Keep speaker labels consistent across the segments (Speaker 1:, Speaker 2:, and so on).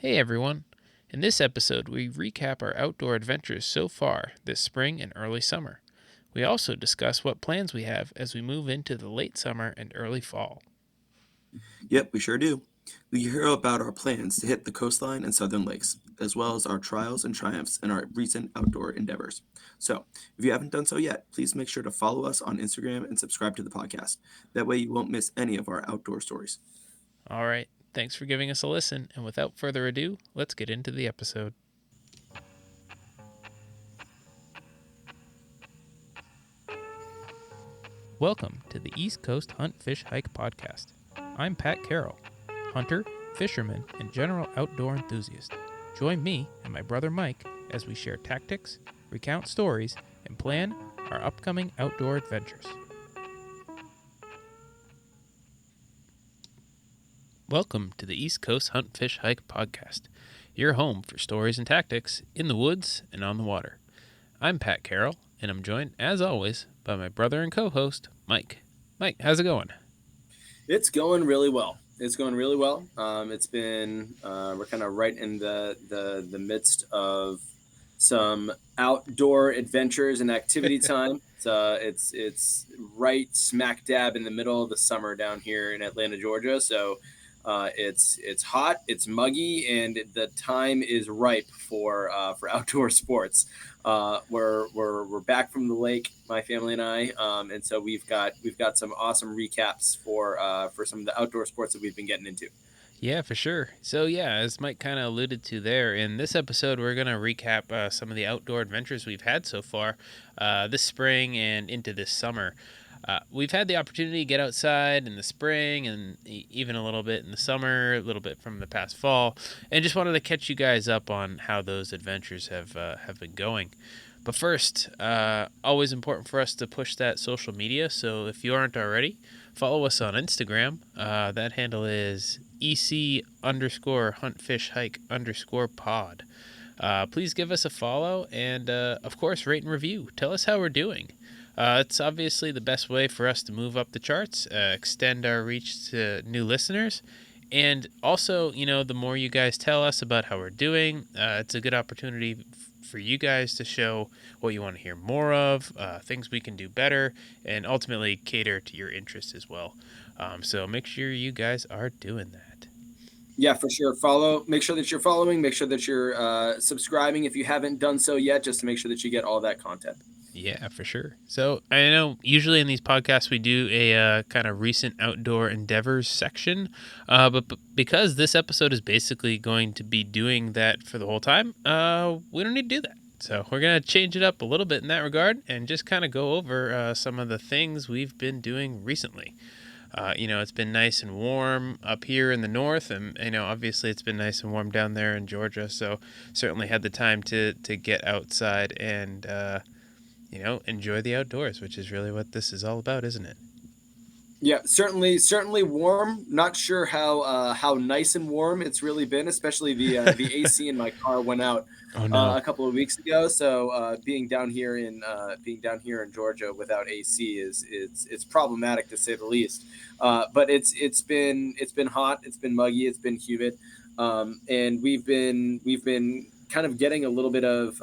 Speaker 1: Hey everyone! In this episode, we recap our outdoor adventures so far this spring and early summer. We also discuss what plans we have as we move into the late summer and early fall.
Speaker 2: Yep, we sure do. We hear about our plans to hit the coastline and southern lakes, as well as our trials and triumphs in our recent outdoor endeavors. So, if you haven't done so yet, please make sure to follow us on Instagram and subscribe to the podcast. That way, you won't miss any of our outdoor stories.
Speaker 1: All right, thanks for giving us a listen, and without further ado, let's get into the episode. Welcome to the East Coast Hunt, Fish, Hike podcast. I'm Pat Carroll, hunter, fisherman, and general outdoor enthusiast. Join me and my brother Mike as we share tactics, recount stories, and plan our upcoming outdoor adventures. Welcome to the East Coast Hunt, Fish, Hike podcast, your home for stories and tactics in the woods and on the water. I'm Pat Carroll, and I'm joined, as always, by my brother and co-host, Mike. Mike, how's it going?
Speaker 2: It's going really well. It's going really well. It's been we're kind of right in the midst of some outdoor adventures and activity time. It's right smack dab in the middle of the summer down here in Atlanta, Georgia. So it's hot, it's muggy, and the time is ripe for outdoor sports. We're back from the lake, my family and I, and so we've got some awesome recaps for some of the outdoor sports that we've been getting into.
Speaker 1: Yeah, for sure. So, yeah, as Mike kind of alluded to there, in this episode, we're going to recap some of the outdoor adventures we've had so far this spring and into this summer. We've had the opportunity to get outside in the spring and even a little bit in the summer, a little bit from the past fall, and just wanted to catch you guys up on how those adventures have been going. But first, always important for us to push that social media. So if you aren't already, follow us on Instagram. That handle is EC_huntfishhike_pod. Please give us a follow and, of course, rate and review. Tell us how we're doing. It's obviously the best way for us to move up the charts, extend our reach to new listeners. And also, the more you guys tell us about how we're doing, it's a good opportunity for you guys to show what you want to hear more of, things we can do better, and ultimately cater to your interests as well. So make sure you guys are doing that.
Speaker 2: Yeah, for sure. Follow. Make sure that you're following. Make sure that you're subscribing if you haven't done so yet, just to make sure that you get all that content.
Speaker 1: Yeah, for sure. So I know usually in these podcasts we do a kind of recent outdoor endeavors section, but because this episode is basically going to be doing that for the whole time, we don't need to do that. So we're going to change it up a little bit in that regard and just kind of go over some of the things we've been doing recently. It's been nice and warm up here in the north, and obviously it's been nice and warm down there in Georgia. So certainly had the time to get outside and enjoy the outdoors, which is really what this is all about, isn't it?
Speaker 2: Yeah, certainly warm. Not sure how nice and warm it's really been, especially the AC in my car went out
Speaker 1: Oh no.
Speaker 2: a couple of weeks ago. So being down here in Georgia without AC it's problematic to say the least. But it's been hot, it's been muggy, it's been humid, and we've been kind of getting a little bit of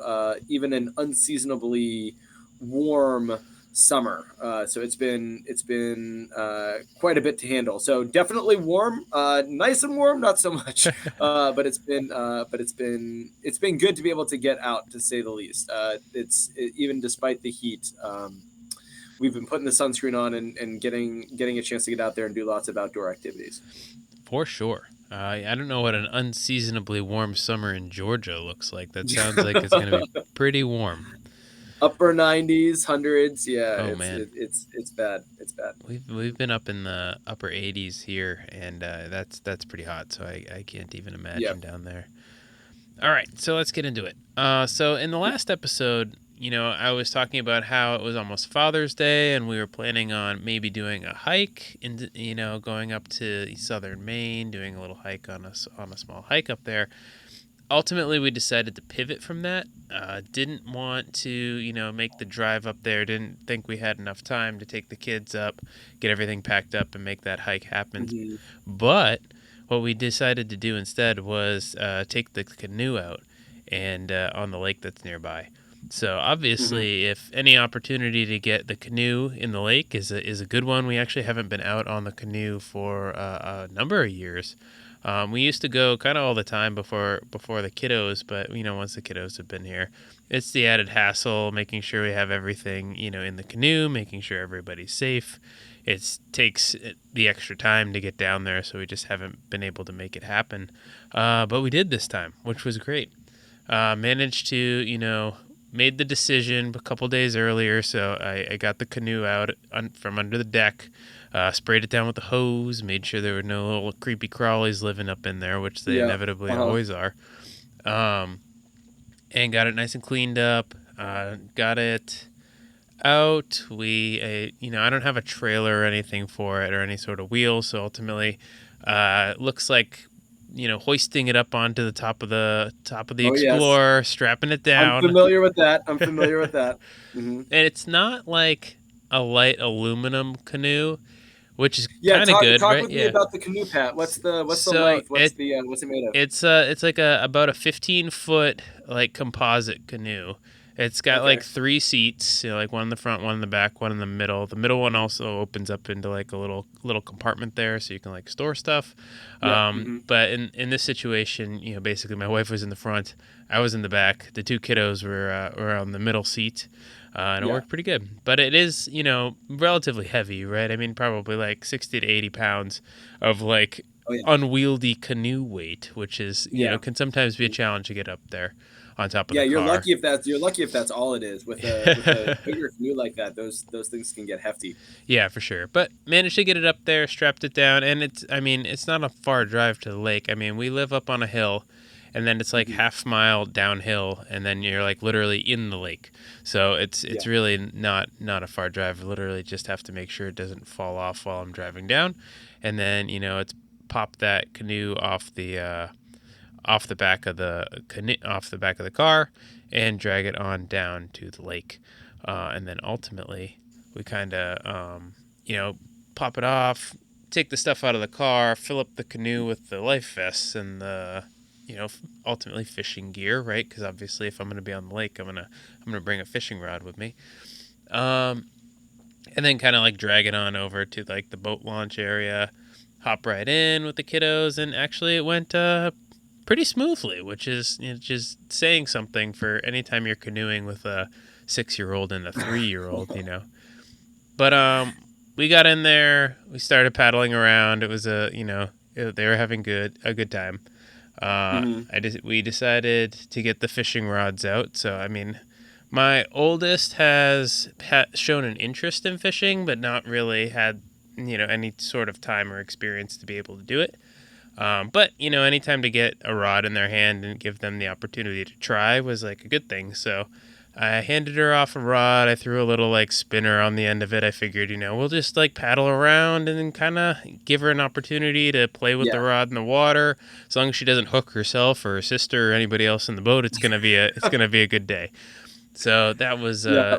Speaker 2: even an unseasonably warm summer. So it's been quite a bit to handle. So definitely warm, nice and warm, not so much. But it's been good to be able to get out, to say the least. Even despite the heat. We've been putting the sunscreen on and getting a chance to get out there and do lots of outdoor activities.
Speaker 1: For sure. I don't know what an unseasonably warm summer in Georgia looks like. That sounds like it's going to be pretty warm.
Speaker 2: Upper 90s, hundreds. Yeah,
Speaker 1: Oh
Speaker 2: it's
Speaker 1: man,
Speaker 2: it, it's bad. It's bad.
Speaker 1: we've been up in the upper 80s here, and that's pretty hot. So I can't even
Speaker 2: Yep.
Speaker 1: imagine down there. All right, so let's get into it. So in the last episode, I was talking about how it was almost Father's Day, and we were planning on maybe doing a hike, and going up to southern Maine, doing a little hike on a small hike up there. Ultimately, we decided to pivot from that. Didn't want to, make the drive up there. Didn't think we had enough time to take the kids up, get everything packed up, and make that hike happen.
Speaker 2: Mhm.
Speaker 1: But what we decided to do instead was take the canoe out and on the lake that's nearby. So
Speaker 2: Hmm.
Speaker 1: obviously, if any opportunity to get the canoe in the lake is a good one. We actually haven't been out on the canoe for a number of years. We used to go kind of all the time before the kiddos, but once the kiddos have been here, it's the added hassle making sure we have everything in the canoe, making sure everybody's safe. It takes the extra time to get down there, so we just haven't been able to make it happen. But we did this time, which was great. Managed to, made the decision a couple days earlier, so I got the canoe out from under the deck, sprayed it down with a hose, made sure there were no little creepy crawlies living up in there, which they
Speaker 2: Yeah.
Speaker 1: inevitably
Speaker 2: Uh-huh.
Speaker 1: always are, um, and got it nice and cleaned up. Got it out. I don't have a trailer or anything for it or any sort of wheels, so ultimately, looks like hoisting it up onto the top of the
Speaker 2: Oh, yes.
Speaker 1: Explorer, strapping it
Speaker 2: I'm
Speaker 1: down,
Speaker 2: familiar with that. I'm familiar with that. Hmm.
Speaker 1: and it's not like a light aluminum canoe, which is
Speaker 2: Yeah,
Speaker 1: kind of
Speaker 2: talk
Speaker 1: good,
Speaker 2: talk
Speaker 1: right?
Speaker 2: with me
Speaker 1: Yeah.
Speaker 2: about the canoe, Pat. What's the
Speaker 1: So
Speaker 2: length? What's it made of?
Speaker 1: it's like about a 15-foot like composite canoe. It's got like
Speaker 2: Okay.
Speaker 1: three seats, like one in the front, one in the back, one in the middle. The middle one also opens up into like a little compartment there, so you can like store stuff.
Speaker 2: Yeah. Hmm.
Speaker 1: But in this situation, basically my wife was in the front, I was in the back. The two kiddos were on the middle seat, and it
Speaker 2: Yeah.
Speaker 1: worked pretty good. But it is relatively heavy, right? I mean, probably like 60 to 80 pounds of like
Speaker 2: Oh, yeah.
Speaker 1: unwieldy canoe weight, which is
Speaker 2: Yeah.
Speaker 1: can sometimes be a challenge to get up there on top of
Speaker 2: Yeah,
Speaker 1: the car.
Speaker 2: you're lucky if that's all it is. With a bigger canoe like that, those things can get hefty.
Speaker 1: Yeah, for sure. But managed to get it up there, strapped it down, and it's not a far drive to the lake. I mean, we live up on a hill, and then it's like
Speaker 2: Hmm.
Speaker 1: half mile downhill, and then you're like literally in the lake. So it's
Speaker 2: Yeah.
Speaker 1: really not a far drive. I literally just have to make sure it doesn't fall off while I'm driving down, and then it's pop that canoe off the back of the car and drag it on down to the lake, and then ultimately we kind of pop it off, take the stuff out of the car, fill up the canoe with the life vests and the ultimately fishing gear, right? Because obviously if I'm going to be on the lake, I'm gonna bring a fishing rod with me. Um, and then kind of like drag it on over to like the boat launch area, hop right in with the kiddos, and actually it went pretty smoothly, which is just saying something for anytime you're canoeing with a 6-year-old and a 3-year-old. But we got in there, we started paddling around. It was they were having a good time.
Speaker 2: Hmm.
Speaker 1: We decided to get the fishing rods out. So I mean, my oldest has shown an interest in fishing, but not really had any sort of time or experience to be able to do it. But anytime to get a rod in their hand and give them the opportunity to try was like a good thing. So I handed her off a rod. I threw a little like spinner on the end of it. I figured, we'll just like paddle around and then kind of give her an opportunity to play with the
Speaker 2: Yeah.
Speaker 1: rod in the water. As long as she doesn't hook herself or her sister or anybody else in the boat, it's gonna be a good day. So that was
Speaker 2: Yeah.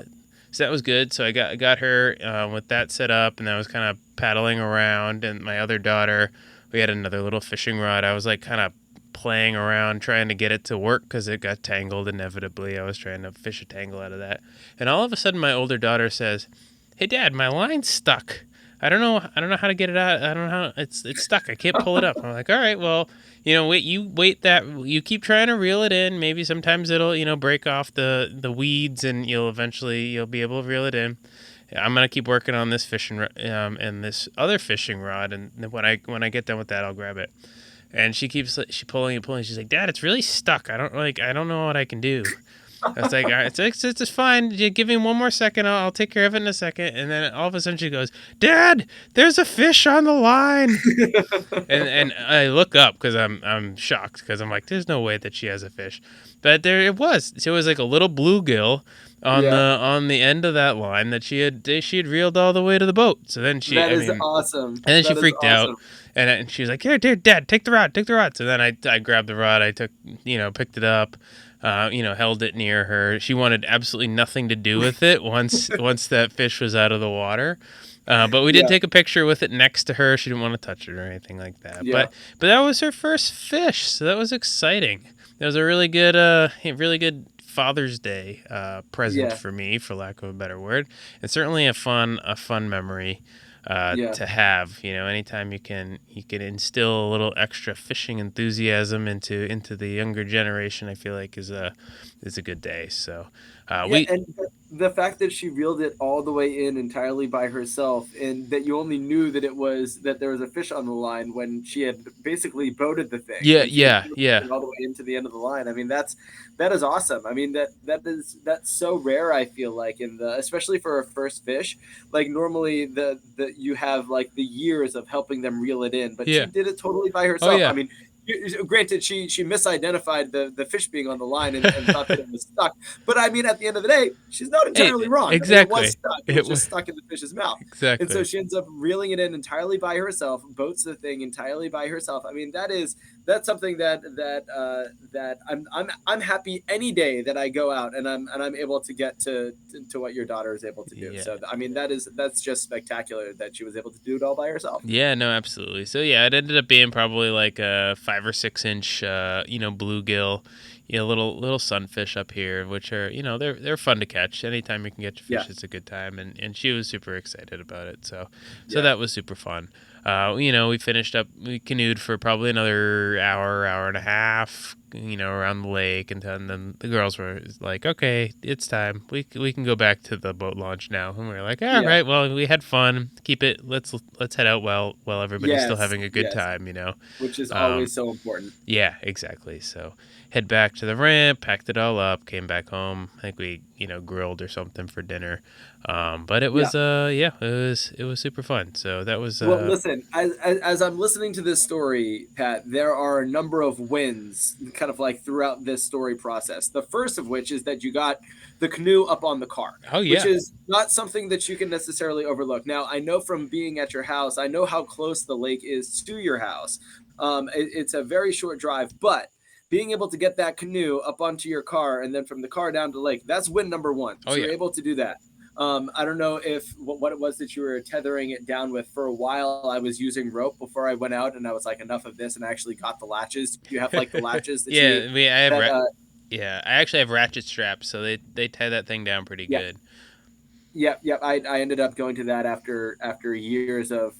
Speaker 1: good. So I got her with that set up, and I was kind of paddling around. And my other daughter, we had another little fishing rod. I was like kind of playing around trying to get it to work because it got tangled inevitably. I was trying to fish a tangle out of that, and all of a sudden my older daughter says, "Hey, Dad, my line's stuck. I don't know how to get it out. I don't know how it's stuck. I can't pull it up." I'm like, "All right, well, wait that you keep trying to reel it in. Maybe sometimes it'll break off the weeds, and you'll be able to reel it in. I'm gonna keep working on this and this other fishing rod, and when I get done with that, I'll grab it." And she pulling and pulling. She's like, "Dad, it's really stuck. I don't know what I can do." I was like, "All right, it's fine. You give me one more second. I'll take care of it in a second." And then all of a sudden she goes, "Dad, there's a fish on the line." And I look up because I'm shocked because I'm like, there's no way that she has a fish, but there it was. So it was like a little bluegill on the
Speaker 2: Yeah.
Speaker 1: on the end of that line that she had reeled all the way to the boat. So then
Speaker 2: That is awesome.
Speaker 1: and then she
Speaker 2: That is
Speaker 1: freaked out,
Speaker 2: awesome.
Speaker 1: and she was like, "Here, Dad, take the rod, take the rod." So then I grabbed the rod, I took picked it up, held it near her. She wanted absolutely nothing to do with it once that fish was out of the water. But we did
Speaker 2: Yeah,
Speaker 1: take a picture with it next to her. She didn't want to touch it or anything like that.
Speaker 2: yeah,
Speaker 1: But that was her first fish, so that was exciting. It was a really good Father's Day present
Speaker 2: yeah,
Speaker 1: for me, for lack of a better word, and certainly a fun memory
Speaker 2: yeah.
Speaker 1: to have. You know, anytime you can instill a little extra fishing enthusiasm into the younger generation, I feel like is a good day. So
Speaker 2: Yeah,
Speaker 1: we
Speaker 2: and the fact that she reeled it all the way in entirely by herself, and that you only knew that there was a fish on the line when she had basically boated the thing,
Speaker 1: yeah
Speaker 2: when she had
Speaker 1: yeah
Speaker 2: boated the
Speaker 1: yeah
Speaker 2: thing all the way into the end of the line. I mean, that is awesome. I mean, that's so rare. I feel like in the especially for a first fish, like normally the you have like the years of helping them reel it in, but she
Speaker 1: yeah
Speaker 2: did it totally by
Speaker 1: oh
Speaker 2: herself. I
Speaker 1: yeah
Speaker 2: mean, granted, she misidentified the fish being on the line and thought that it was stuck, but I mean, at the end of the day, she's not
Speaker 1: hey
Speaker 2: entirely wrong. I mean, it was
Speaker 1: exactly
Speaker 2: stuck. It
Speaker 1: it
Speaker 2: was
Speaker 1: was
Speaker 2: just stuck in the fish's mouth. And so
Speaker 1: exactly.
Speaker 2: she ends up reeling it in entirely by herself, boats the thing entirely by herself. I mean, that's something that I'm happy any day that I go out and I'm able to get to what your daughter is able to do.
Speaker 1: Yeah.
Speaker 2: So I mean, that's just spectacular that she was able to do it all by herself.
Speaker 1: Yeah, no, absolutely. So yeah, it ended up being probably like a 5 or 6 inch, bluegill, little sunfish up here, which are, they're fun to catch. Anytime you can get your
Speaker 2: Yeah,
Speaker 1: fish, it's a good time, and she was super excited about it. So
Speaker 2: yeah,
Speaker 1: that was super fun. We canoed for probably another hour and a half, around the lake, and then the girls were like, "Okay, it's time. We can go back to the boat launch now." And we were like, "All
Speaker 2: yeah.
Speaker 1: right, well, we had fun. Keep it. Let's head out while everybody's still
Speaker 2: Yes,
Speaker 1: having a good
Speaker 2: yes.
Speaker 1: time."
Speaker 2: Which is
Speaker 1: Um,
Speaker 2: always so important.
Speaker 1: yeah, exactly. So head back to the ramp, packed it all up, came back home. I think we grilled or something for dinner. But it
Speaker 2: Yeah.
Speaker 1: was it was super fun. So that was
Speaker 2: Well, listen, as I'm listening to this story, Pat, there are a number of wins kind of like throughout this story process. The first of which is that you got the canoe up on the car,
Speaker 1: oh
Speaker 2: which
Speaker 1: yeah
Speaker 2: is not something that you can necessarily overlook. Now, I know from being at your house, I know how close the lake is to your house. It's a very short drive, but being able to get that canoe up onto your car and then from the car down to the lake, that's win number one.
Speaker 1: oh
Speaker 2: So you're
Speaker 1: yeah
Speaker 2: able to do that. I don't know if what it was that you were tethering it down with. For a while, I was using rope before I went out, and I was like, enough of this, and I actually got the latches. You have like the latches that you
Speaker 1: yeah. I have
Speaker 2: that
Speaker 1: yeah. I actually have ratchet straps, so they tie that thing down pretty
Speaker 2: yeah.
Speaker 1: good.
Speaker 2: Yeah. I ended up going to that after years of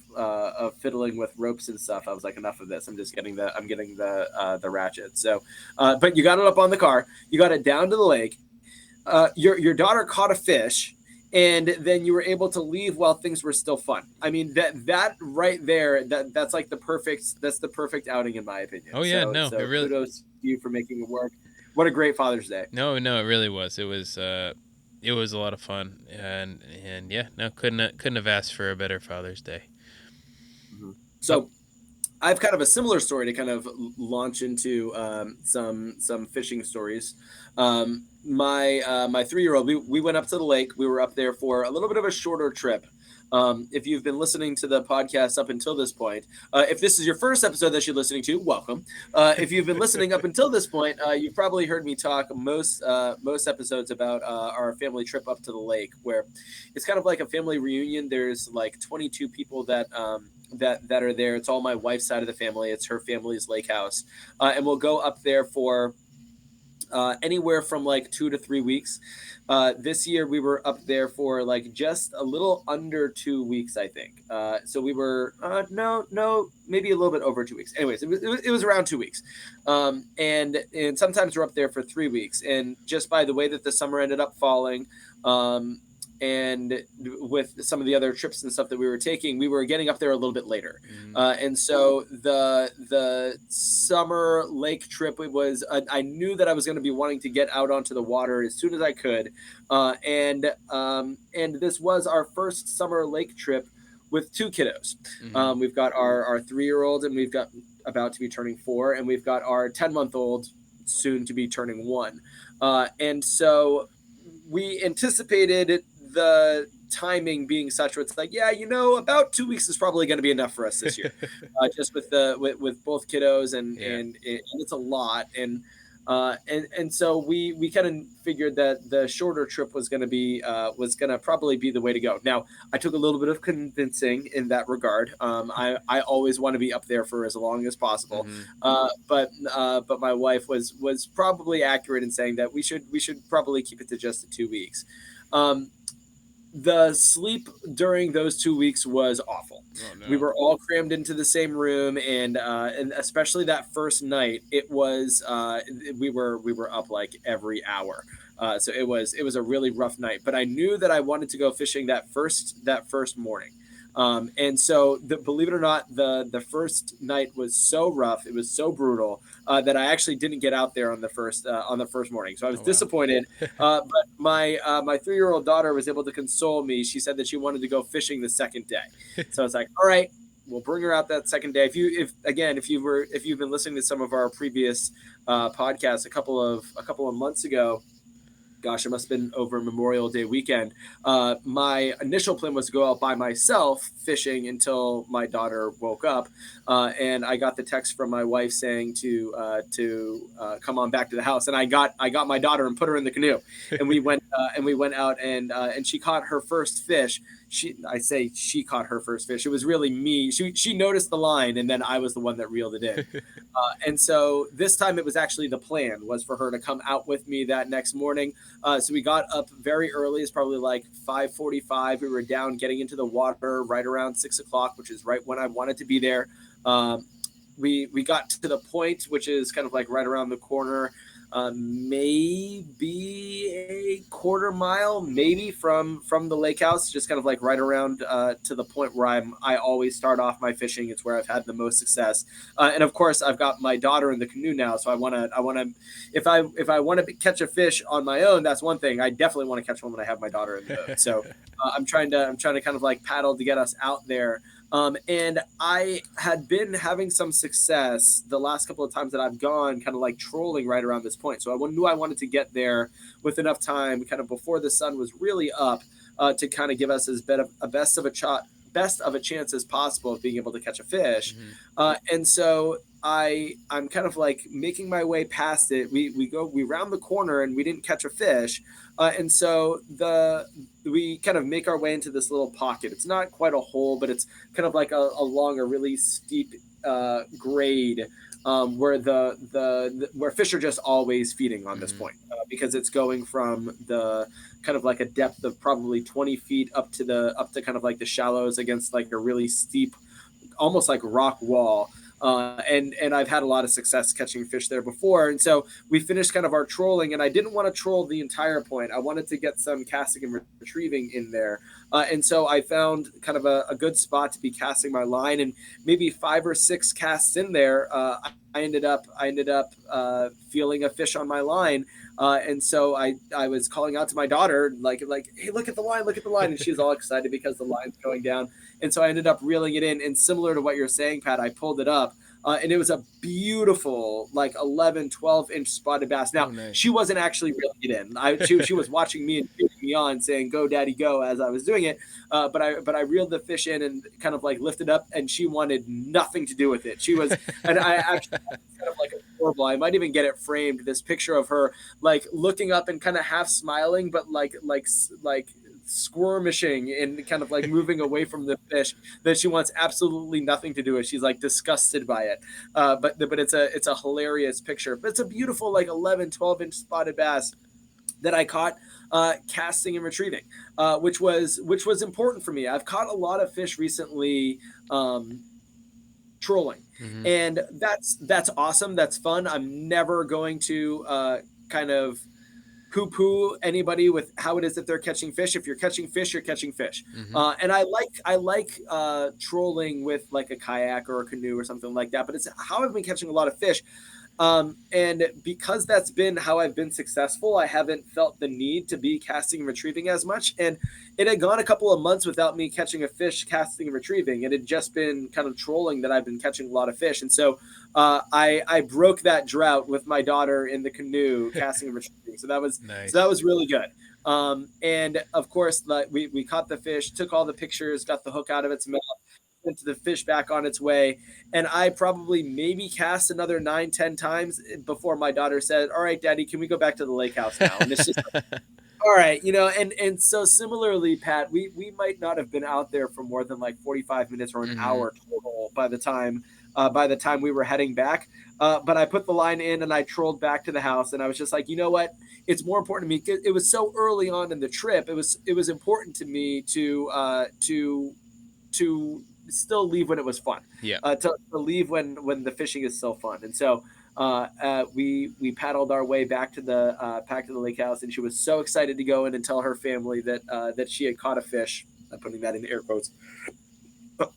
Speaker 2: fiddling with ropes and stuff. I was like, enough of this. I'm getting the ratchet. So, but you got it up on the car. You got it down to the lake. Your daughter caught a fish, and then you were able to leave while things were still fun. I mean that right there, that's the perfect outing in my opinion.
Speaker 1: Oh yeah, no, it
Speaker 2: So
Speaker 1: really
Speaker 2: kudos to you for making it work. What a great Father's Day.
Speaker 1: no, it really was. It was a lot of fun, and yeah, no, couldn't have asked for a better Father's Day.
Speaker 2: Mhm.
Speaker 1: Oh,
Speaker 2: So I have kind of a similar story to kind of launch into some fishing stories. My 3-year-old, we went up to the lake. We were up there for a little bit of a shorter trip. If you've been listening to the podcast up until this point, if this is your first episode that you're listening to, welcome. If you've been listening up until this point, you've probably heard me talk most episodes about our family trip up to the lake, where it's kind of like a family reunion. There's like 22 people that are there. It's all my wife's side of the family. It's her family's lake house, and we'll go up there for anywhere from like 2 to 3 weeks. This year we were up there for like just a little under 2 weeks, I think. So we were no, maybe a little bit over 2 weeks. Anyways, it was around 2 weeks, and sometimes we're up there for 3 weeks. And just by the way that the summer ended up falling, and with some of the other trips and stuff that we were taking, we were getting up there a little bit later,
Speaker 1: mm,
Speaker 2: and so the summer lake trip, it was I knew that I was going to be wanting to get out onto the water as soon as I could, and this was our first summer lake trip with two kiddos.
Speaker 1: mm,
Speaker 2: We've got our 3-year-old, and we've got about to be turning 4, and we've got our 10-month-old soon to be turning 1, and so we anticipated the timing being such where it's like, yeah, about 2 weeks is probably going to be enough for us this year, just with both kiddos, and
Speaker 1: yeah,
Speaker 2: and it's a lot. And And so we kind of figured that the shorter trip was going to probably be the way to go. Now, I took a little bit of convincing in that regard. I always want to be up there for as long as possible,
Speaker 1: Mm-hmm.
Speaker 2: but my wife was probably accurate in saying that we should probably keep it to just the 2 weeks. Um, the sleep during those 2 weeks was awful.
Speaker 1: Oh
Speaker 2: We
Speaker 1: no.
Speaker 2: were all crammed into the same room, and especially that first night, it was we were up like every hour. So it was a really rough night. But I knew that I wanted to go fishing that first morning. And so, believe it or not, the first night was so rough, it was so brutal that I actually didn't get out there on the first morning. So I was
Speaker 1: Oh wow.
Speaker 2: disappointed. But my 3-year-old daughter was able to console me. She said that she wanted to go fishing the second day. So I was like, all right, we'll bring her out that second day. If you've been listening to some of our previous podcasts a couple of months ago, gosh, it must have been over Memorial Day weekend. My initial plan was to go out by myself fishing until my daughter woke up, and I got the text from my wife saying to come on back to the house, and I got my daughter and put her in the canoe, and we went out, and she caught her first fish. She caught her first fish. It was really me. She noticed the line, and then I was the one that reeled it in. And so this time it was actually the plan was for her to come out with me that next morning. So we got up very early. It's probably like 5:45. We were down getting into the water right around 6 o'clock, which is right when I wanted to be there. Um, we got to the point, which is kind of like right around the corner, maybe a quarter mile, maybe from the lake house, just kind of like right around to the point where I always start off my fishing. It's where I've had the most success, and of course I've got my daughter in the canoe now, so I want to if I want to catch a fish on my own, that's one thing. I definitely want to catch one when I have my daughter in the boat. So I'm trying to kind of like paddle to get us out there. And I had been having some success the last couple of times that I've gone, kind of like trolling right around this point. So I knew I wanted to get there with enough time, kind of before the sun was really up, to kind of give us as best of a chance as possible of being able to catch a fish.
Speaker 1: Mm-hmm.
Speaker 2: And so I'm kind of like making my way past it. We round the corner and we didn't catch a fish, and so the we kind of make our way into this little pocket. It's not quite a hole, but it's kind of like along a really steep grade, where where fish are just always feeding on this
Speaker 1: Mm-hmm.
Speaker 2: point, because it's going from the kind of like a depth of probably 20 feet up to kind of like the shallows against like a really steep, almost like rock wall. And I've had a lot of success catching fish there before. And so we finished kind of our trolling, and I didn't want to troll the entire point. I wanted to get some casting and retrieving in there. And so I found kind of a good spot to be casting my line, and maybe 5 or 6 casts in there. I ended up feeling a fish on my line, and so I was calling out to my daughter like, hey, look at the line, and she was all excited because the line's going down. And so I ended up reeling it in. And similar to what you're saying, Pat, I pulled it up. And it was a beautiful, like 11, 12-inch spotted bass.
Speaker 1: Oh
Speaker 2: Now,
Speaker 1: nice.
Speaker 2: she wasn't actually reeling it in. She was watching me and cheering me on, saying, go, daddy, go, as I was doing it. But I reeled the fish in and kind of like lifted up, and she wanted nothing to do with it. And I actually kind of like adorable. I might even get it framed. This picture of her like looking up and kind of half smiling, but like squirmishing and kind of like moving away from the fish that she wants absolutely nothing to do with. She's like disgusted by it. But it's a hilarious picture. But it's a beautiful like 11, 12-inch spotted bass that I caught casting and retrieving, which was important for me. I've caught a lot of fish recently, trolling,
Speaker 1: Mm-hmm.
Speaker 2: and that's awesome. That's fun. I'm never going to kind of poo-poo anybody with how it is that they're catching fish. If you're catching fish, you're catching fish.
Speaker 1: Mm-hmm.
Speaker 2: And I like trolling with like a kayak or a canoe or something like that. But it's how I've been catching a lot of fish. And because that's been how I've been successful, I haven't felt the need to be casting and retrieving as much. And it had gone a couple of months without me catching a fish, casting and retrieving. It had just been kind of trolling that I've been catching a lot of fish. And so I broke that drought with my daughter in the canoe, casting and retrieving. So that
Speaker 1: Nice.
Speaker 2: was really good. And of course, like we caught the fish, took all the pictures, got the hook out of its mouth, sent the fish back on its way. And I probably maybe cast another 9, 10 times before my daughter said, "All right, Daddy, can we go back to the lake house now?" And it's just all right, and so similarly, Pat, we might not have been out there for more than like 45 minutes or an
Speaker 1: Hmm.
Speaker 2: hour total by the time we were heading back. But I put the line in and I trolled back to the house, and I was just like, you know what? It's more important to me. 'Cause it was so early on in the trip. It was important to me to still leave when it was fun,
Speaker 1: Yeah.
Speaker 2: to leave when the fishing is still fun. And so we paddled our way back to the lake house, and she was so excited to go in and tell her family that she had caught a fish. I'm putting that in air quotes.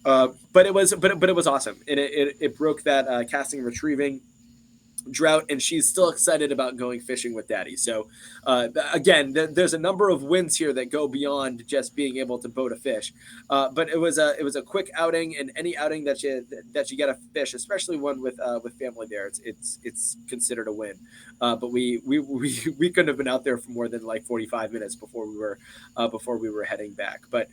Speaker 2: But it was awesome, and it broke that casting and retrieving drought, and she's still excited about going fishing with Daddy. So again, there's a number of wins here that go beyond just being able to boat a fish. But it was a quick outing, and any outing that you get a fish, especially one with family there, it's considered a win. But we couldn't have been out there for more than like 45 minutes before we were heading back. But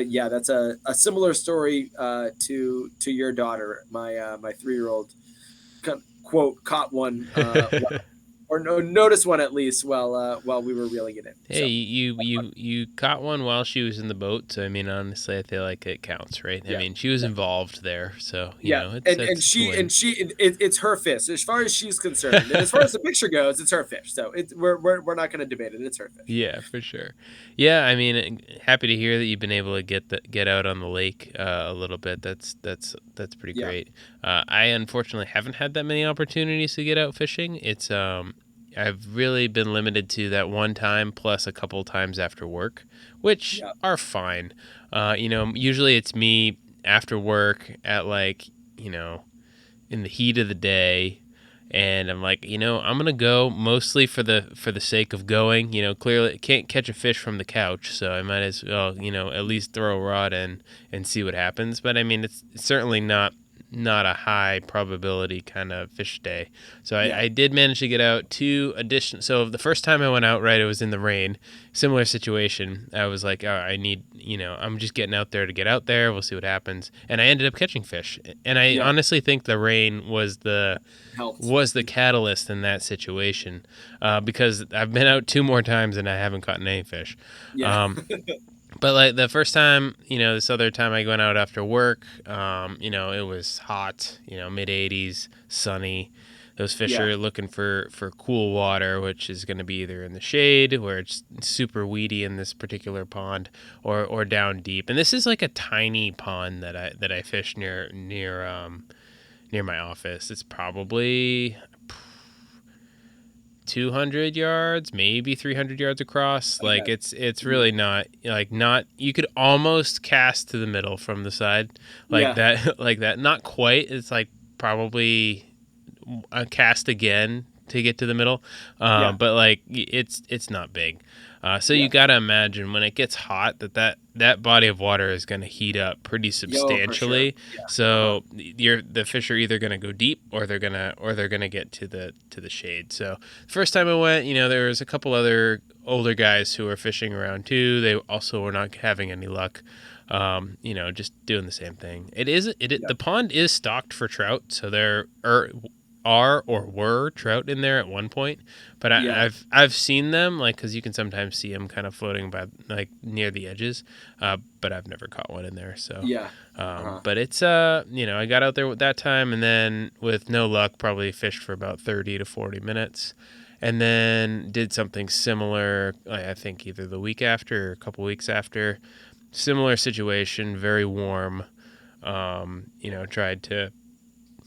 Speaker 2: yeah, that's a similar story to your daughter. My 3-year-old quote caught one or no, noticed one at least while we were reeling it in.
Speaker 1: Hey,
Speaker 2: So
Speaker 1: you caught one while she was in the boat, so I mean, honestly, I feel like it counts, right? I
Speaker 2: yeah,
Speaker 1: mean, she was
Speaker 2: yeah,
Speaker 1: involved there, so
Speaker 2: yeah.
Speaker 1: it's
Speaker 2: And
Speaker 1: it's a
Speaker 2: she
Speaker 1: win.
Speaker 2: and she it's her fish as far as she's concerned, and as far as the picture goes, it's her fish. So we're not going to debate it. It's her fish.
Speaker 1: Yeah, for sure. Yeah, I mean, happy to hear that you've been able to get out on the lake a little bit. That's pretty
Speaker 2: Yeah,
Speaker 1: great. I unfortunately haven't had that many opportunities to get out fishing. I've really been limited to that one time plus a couple times after work, which
Speaker 2: yeah,
Speaker 1: are fine. Usually it's me after work at like in the heat of the day, and I'm like, I'm gonna go mostly for the sake of going. Clearly can't catch a fish from the couch, so I might as well, at least throw a rod in and see what happens. But I mean, it's certainly not a high probability kind of fish day. So
Speaker 2: yeah,
Speaker 1: I did manage to get out two addition. So the first time I went out, right, it was in the rain. Similar situation. I was like, oh, I need, I'm just getting out there to get out there. We'll see what happens. And I ended up catching fish. And I
Speaker 2: yeah.
Speaker 1: honestly think the rain
Speaker 2: Helped.
Speaker 1: was the catalyst in that situation, because I've been out two more times and I haven't caught any fish.
Speaker 2: Yeah,
Speaker 1: Um, but like the first time, this other time I went out after work, it was hot, mid 80s, sunny. Those fish
Speaker 2: yeah,
Speaker 1: are looking for cool water, which is going to be either in the shade where it's super weedy in this particular pond, or down deep. And this is like a tiny pond that I fish near my office. It's probably 200 yards, maybe 300 yards across. Like
Speaker 2: okay,
Speaker 1: it's really not like not you could almost cast to the middle from the side like
Speaker 2: yeah,
Speaker 1: that like that. Not quite. It's like probably a cast again to get to the middle.
Speaker 2: yeah,
Speaker 1: But like it's not big. So you
Speaker 2: yeah.
Speaker 1: got to imagine when it gets hot that body of water is going to heat up pretty
Speaker 2: Yo, for sure.
Speaker 1: substantially.
Speaker 2: Yeah. Uh-huh.
Speaker 1: So the fish are either going to go deep or they're gonna get to the shade. So first time I went, there was a couple other older guys who were fishing around too. They also were not having any luck. Just doing the same thing.
Speaker 2: Yeah.
Speaker 1: The pond is stocked for trout, so there are or were trout in there at one point, but
Speaker 2: Yeah.
Speaker 1: I've seen them, like, because you can sometimes see them kind of floating by like near the edges, but I've never caught one in there. So,
Speaker 2: Yeah. Uh-huh.
Speaker 1: but it's I got out there with that time, and then with no luck, probably fished for about 30 to 40 minutes, and then did something similar. I think either the week after or a couple weeks after, similar situation, very warm.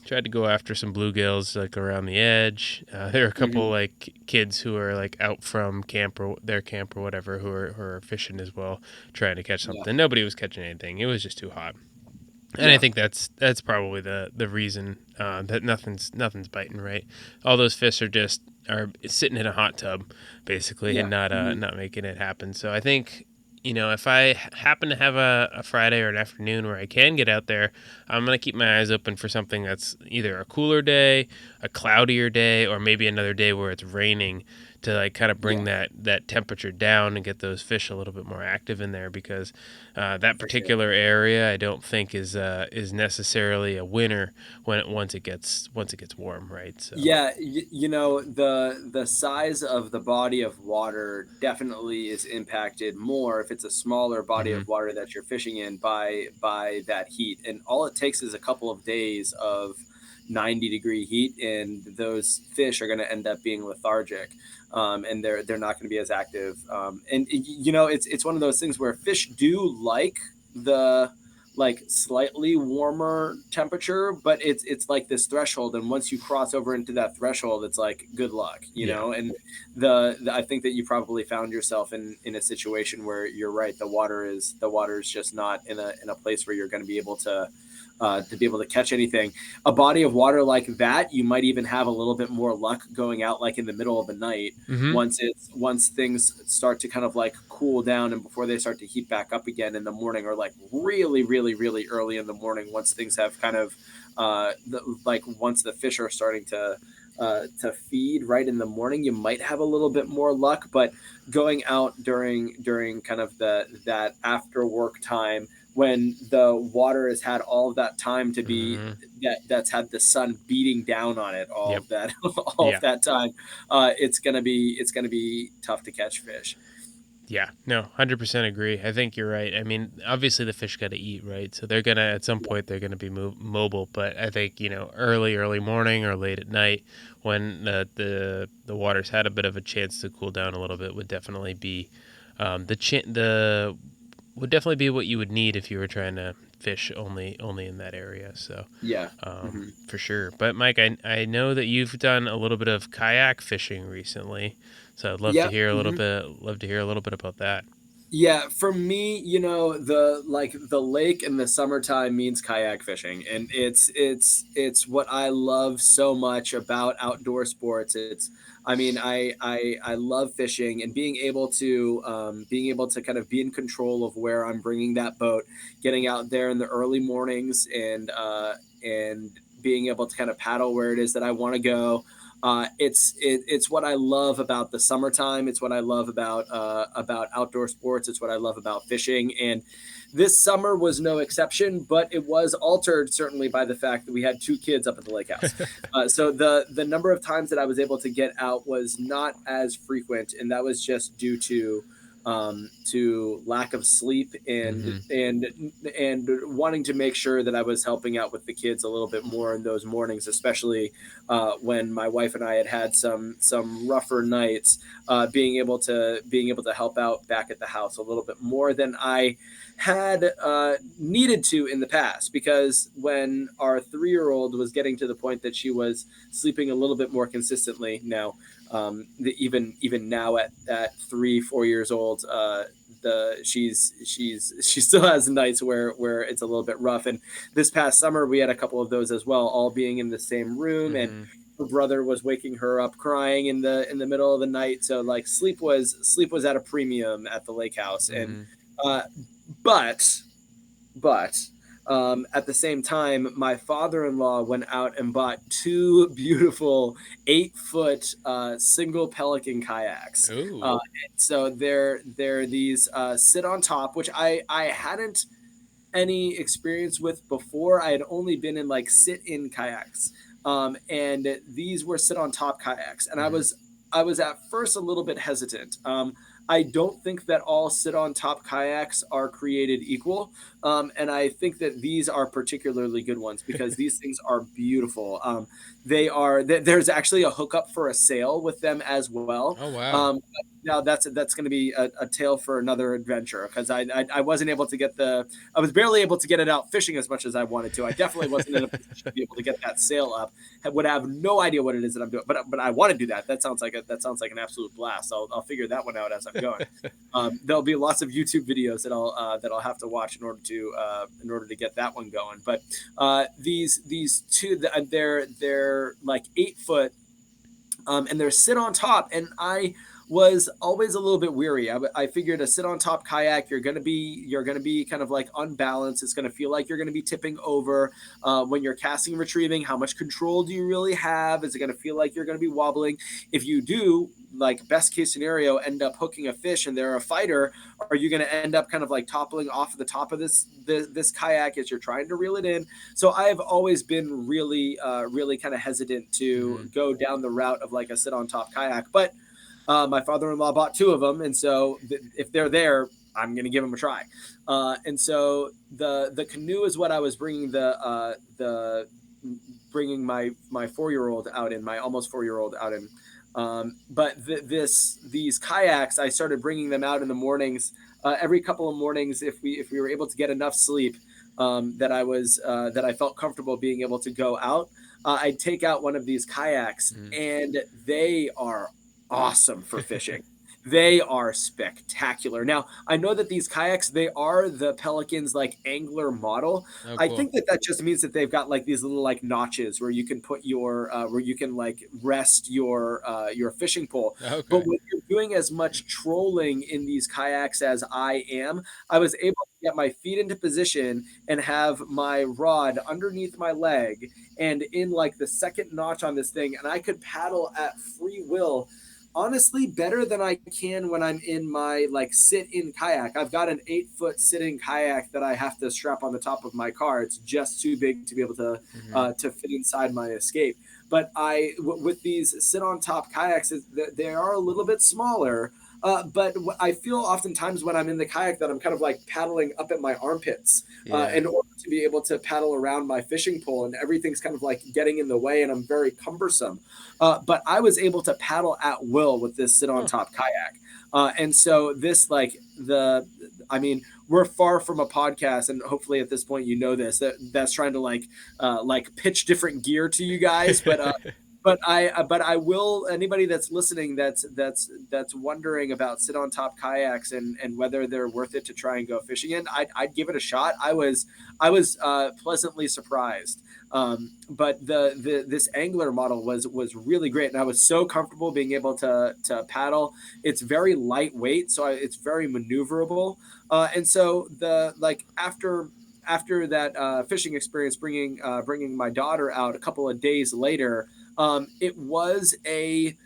Speaker 1: Tried to go after some bluegills like around the edge. There were a couple
Speaker 2: Hmm.
Speaker 1: like kids who are like out from camp or their camp or whatever who are fishing as well, trying to catch
Speaker 2: Yeah.
Speaker 1: something. Nobody was catching anything. It was just too hot, and I
Speaker 2: Yeah.
Speaker 1: think that's probably the reason that nothing's biting, right. All those fish are sitting in a hot tub basically, and
Speaker 2: Yeah.
Speaker 1: not
Speaker 2: Hmm.
Speaker 1: not making it happen. So I think if I happen to have a Friday or an afternoon where I can get out there, I'm going to keep my eyes open for something that's either a cooler day, a cloudier day, or maybe another day where it's raining to like kind of bring
Speaker 2: Yeah,
Speaker 1: that temperature down and get those fish a little bit more active in there because that
Speaker 2: for sure.
Speaker 1: particular area I don't think is necessarily a winner once it gets warm, right? So.
Speaker 2: Yeah, the size of the body of water definitely is impacted more if it's a smaller body
Speaker 1: Hmm.
Speaker 2: of water that you're fishing in by that heat. And all it takes is a couple of days of 90-degree heat, and those fish are going to end up being lethargic, and they're not going to be as active. And it's one of those things where fish do like the like slightly warmer temperature, but it's like this threshold, and once you cross over into that threshold, it's like good luck,
Speaker 1: Yeah.
Speaker 2: and the I think that you probably found yourself in a situation where you're right, the water is just not in a place where you're going to be able to catch anything. A body of water like that, you might even have a little bit more luck going out like in the middle of the night
Speaker 1: Hmm.
Speaker 2: once things start to kind of like cool down and before they start to heat back up again in the morning, or like really really really early in the morning once things have kind of like once the fish are starting to feed right in the morning, you might have a little bit more luck. But going out during kind of that after work time when the water has had all of that time to be
Speaker 1: Hmm.
Speaker 2: that's had the sun beating down on it all
Speaker 1: Yep.
Speaker 2: of that all of
Speaker 1: Yeah.
Speaker 2: that time, it's gonna be tough to catch fish.
Speaker 1: Yeah, no, 100% agree. I think you're right. I mean, obviously the fish got to eat, right? So they're gonna at some
Speaker 2: Yeah,
Speaker 1: point they're gonna be mobile. But I think early morning or late at night when the water's had a bit of a chance to cool down a little bit would definitely be the would definitely be what you would need if you were trying to fish only in that area. So
Speaker 2: yeah. Hmm.
Speaker 1: for sure. But Mike, I know that you've done a little bit of kayak fishing recently, so I'd love to
Speaker 2: Yep.
Speaker 1: hear a little
Speaker 2: Hmm.
Speaker 1: bit love to hear a little bit about that.
Speaker 2: Yeah, for me, the lake in the summertime means kayak fishing, and it's what I love so much about outdoor sports. I mean, I love fishing and being able to kind of be in control of where I'm bringing that boat, getting out there in the early mornings, and being able to kind of paddle where it is that I want to go. It's what I love about the summertime. It's what I love about outdoor sports. It's what I love about fishing. And this summer was no exception, but it was altered certainly by the fact that we had two kids up at the lake house. So the number of times that I was able to get out was not as frequent, and that was just due to lack of sleep
Speaker 1: Hmm.
Speaker 2: and wanting to make sure that I was helping out with the kids a little bit more in those mornings, especially when my wife and I had some rougher nights, being able to help out back at the house a little bit more than I had needed to in the past. Because when our 3-year-old was getting to the point that she was sleeping a little bit more consistently now, even now at 3-4 years old, she still has nights where it's a little bit rough. And this past summer we had a couple of those as well, all being in the same room, and
Speaker 1: Hmm.
Speaker 2: her brother was waking her up crying in the middle of the night. So like sleep was at a premium at the lake house. And
Speaker 1: Hmm.
Speaker 2: uh, but but at the same time, my father-in-law went out and bought two beautiful 8-foot single pelican kayaks.
Speaker 1: Ooh.
Speaker 2: Uh, so they're these sit on top, which I hadn't any experience with before. I had only been in like sit-in kayaks, and these were sit on top kayaks, and I
Speaker 1: Hmm.
Speaker 2: was I was at first a little bit hesitant. I don't think that all sit on top kayaks are created equal, and I think that these are particularly good ones because these things are beautiful. There's actually a hookup for a sail with them as well.
Speaker 1: Oh wow.
Speaker 2: Now that's going to be a tale for another adventure, because I wasn't able to get I was barely able to get it out fishing as much as I wanted to. I definitely wasn't in a position to be able to get that sail up. I would have no idea what it is that I'm doing, but I want to do that. That sounds like an absolute blast. I'll figure that one out as I'm going. There'll be lots of YouTube videos that I'll have to watch in order to get that one going. But these two, they're like 8 foot, and they're sit on top, and I was always a little bit weary. I figured a sit on top kayak, you're gonna be kind of like unbalanced. It's gonna feel like you're gonna be tipping over when you're casting and retrieving. How much control do you really have? Is it gonna feel like you're gonna be wobbling? If you do, like best case scenario, end up hooking a fish and they're a fighter, are you going to end up kind of like toppling off the top of this kayak as you're trying to reel it in? So I have always been really kind of hesitant to
Speaker 1: Hmm.
Speaker 2: go down the route of like a sit on top kayak. But my father-in-law bought two of them, and so if they're there, I'm going to give them a try. And so the canoe is what I was bringing the bringing my 4-year-old out in, my almost 4-year-old out in. But these kayaks, I started bringing them out in the mornings, every couple of mornings, if we were able to get enough sleep, that I felt comfortable being able to go out. I'd take out one of these kayaks,
Speaker 1: Hmm.
Speaker 2: and they are awesome for fishing. They are spectacular. Now, I know that these kayaks, they are the Pelican's like angler model.
Speaker 1: Oh,
Speaker 2: I
Speaker 1: cool.
Speaker 2: think that just means that they've got like these little like notches where you can put where you can like rest your fishing pole. But
Speaker 1: Okay.
Speaker 2: when you're doing as much trolling in these kayaks as I am, I was able to get my feet into position and have my rod underneath my leg and in like the second notch on this thing, and I could paddle at free will, honestly better than I can when I'm in my like sit in kayak. I've got an 8 foot sit-in kayak that I have to strap on the top of my car. It's just too big to be able
Speaker 1: Hmm.
Speaker 2: to fit inside my Escape. But with these sit on top kayaks, they are a little bit smaller. But I feel oftentimes when I'm in the kayak that I'm kind of like paddling up at my armpits
Speaker 1: Yeah.
Speaker 2: in order to be able to paddle around my fishing pole, and everything's kind of like getting in the way, and I'm very cumbersome. But I was able to paddle at will with this sit on
Speaker 1: Huh.
Speaker 2: top kayak. And so I mean, we're far from a podcast, and hopefully at this point you know this, that's trying to like pitch different gear to you guys, but I will, anybody that's listening that's wondering about sit on top kayaks and whether they're worth it to try and go fishing in, I'd give it a shot. I was pleasantly surprised. But the this angler model was really great, and I was so comfortable being able to paddle. It's very lightweight, so it's very maneuverable. And so the like after that fishing experience, bringing my daughter out a couple of days later, it was a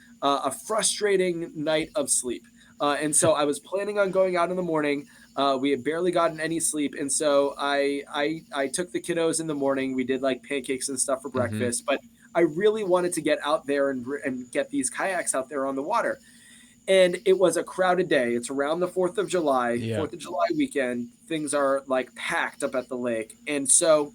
Speaker 2: frustrating night of sleep. And so I was planning on going out in the morning. We had barely gotten any sleep, and so I took the kiddos in the morning. We did like pancakes and stuff for
Speaker 1: Hmm.
Speaker 2: breakfast, but I really wanted to get out there and get these kayaks out there on the water. And it was a crowded day. It's around the 4th of July,
Speaker 1: Yeah.
Speaker 2: 4th of July weekend. Things are like packed up at the lake, and so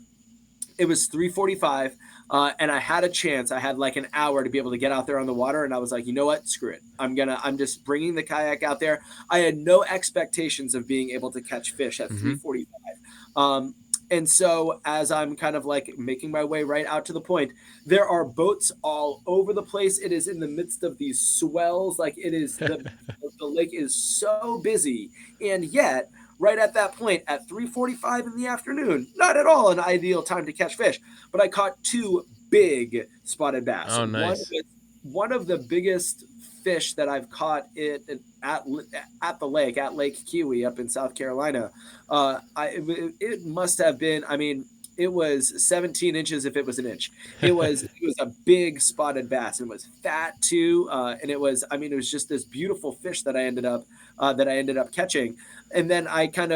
Speaker 2: it was 3:45, and I had a chance. I had like an hour to be able to get out there on the water, and I was like, you know what, screw it. I'm just bringing the kayak out there. I had no expectations of being able to catch fish at
Speaker 1: Hmm.
Speaker 2: 3:45. And so as I'm kind of like making my way right out to the point, there are boats all over the place. It is in the midst of these swells. Like it is the lake is so busy, and yet right at that point at 3:45 in the afternoon, not at all an ideal time to catch fish, but I caught two big spotted bass.
Speaker 1: Oh,
Speaker 2: One
Speaker 1: nice.
Speaker 2: was one of the biggest fish that I've caught at the lake, at Lake Kiwi up in South Carolina. It must have been, I mean, it was 17 inches if it was an inch. It was a big spotted bass, and it was fat too. And it was, I mean, it was just this beautiful fish that I ended up catching. And then I got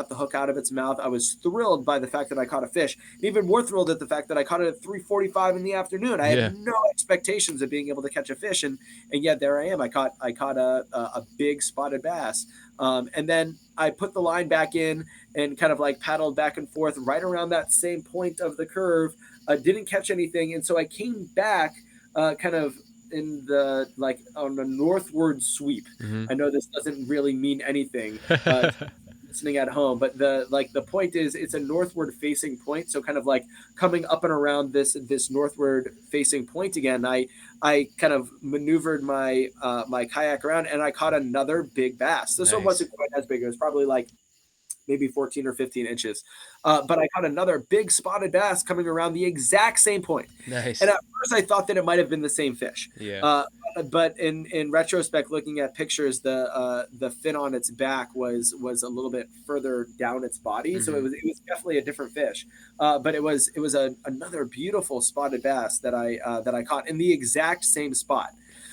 Speaker 2: the hook out of its mouth. I was thrilled by the fact that I caught a fish, and even more thrilled at the fact that I caught it at 3:45 in the afternoon. I had
Speaker 1: Yeah.
Speaker 2: no expectations of being able to catch a fish, and yet there I am. I caught a big spotted bass. And then I put the line back in and kind of like paddled back and forth right around that same point of the curve. Didn't catch anything, and so I came back kind of in the like on a northward sweep.
Speaker 1: Hmm.
Speaker 2: I know this doesn't really mean anything listening at home, but the point is it's a northward facing point, so kind of like coming up and around this northward facing point again. I kind of maneuvered my kayak around, and I caught another big bass. This one
Speaker 1: Nice.
Speaker 2: wasn't quite as big. It was probably like maybe 14 or 15 inches. But I caught another big spotted bass coming around the exact same point. And
Speaker 1: Nice.
Speaker 2: at first I thought that it might have been the same fish.
Speaker 1: Yeah.
Speaker 2: but in retrospect, looking at pictures, the fin on its back was a little bit further down its body, so
Speaker 1: Hmm.
Speaker 2: it was definitely a different fish. But it was another beautiful spotted bass that I caught in the exact same spot.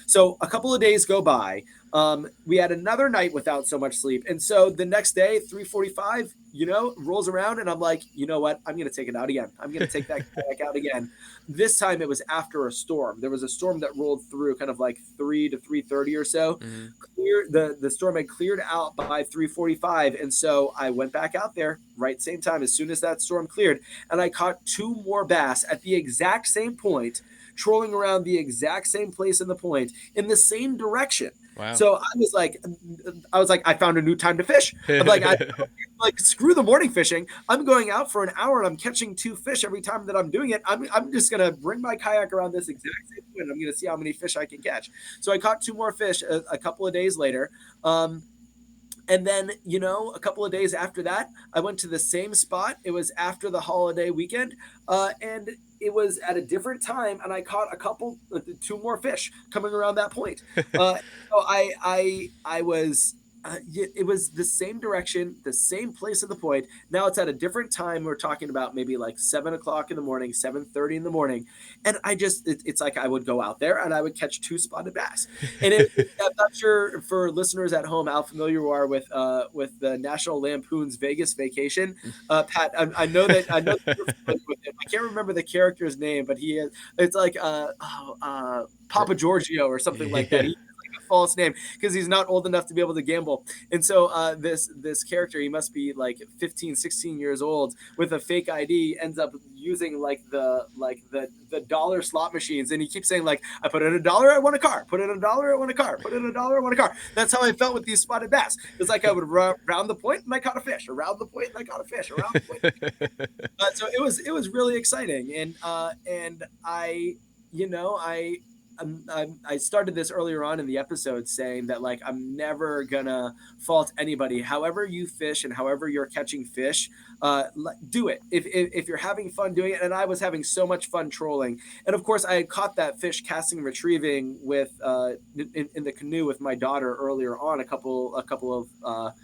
Speaker 2: So a couple of days go by. We had another night without so much sleep, and so the next day, 3:45, rolls around, and I'm like, you know what? I'm gonna take it out again. I'm gonna take that kayak out again. This time it was after a storm. There was a storm that rolled through kind of like 3 to 3:30 or so.
Speaker 1: Hmm.
Speaker 2: The storm had cleared out by 3:45, and so I went back out there right same time as soon as that storm cleared, and I caught two more bass at the exact same point, trolling around the exact same place in the point in the same direction.
Speaker 1: Wow.
Speaker 2: So I was like, I found a new time to fish. I'm like, screw the morning fishing. I'm going out for an hour and I'm catching two fish every time that I'm doing it. I'm just gonna bring my kayak around this exact same point. I'm gonna see how many fish I can catch. So I caught two more fish a couple of days later. And then, a couple of days after that, I went to the same spot. It was after the holiday weekend, and it was at a different time, and I caught two more fish coming around that point. So I was. It was the same direction, the same place at the point. Now it's at a different time. We're talking about maybe like 7 o'clock in the morning, 7:30 in the morning, and it's like I would go out there and I would catch two spotted bass. And I'm not sure for listeners at home how familiar you are with the National Lampoon's Vegas Vacation. Pat, I know that you're familiar with him. I can't remember the character's name, but it's like Papa Giorgio or something like that.
Speaker 1: Yeah.
Speaker 2: He has like a false name because he's not old enough to be able to gamble. And so this character, he must be like 15, 16 years old with a fake ID, ends up using the dollar slot machines, and he keeps saying like, I put in $1, I won a car. Put in $1, I won a car. Put in $1, I won a car. That's how I felt with these spotted bass. It's like I would round the point and I caught a fish. Around the point and I caught a fish. Around the point. So it was really exciting, and I you know I started this earlier on in the episode saying that like I'm never gonna fault anybody. However you fish and however you're catching fish, do it. If you're having fun doing it, and I was having so much fun trolling, and of course I had caught that fish casting and retrieving with in the canoe with my daughter earlier on a couple of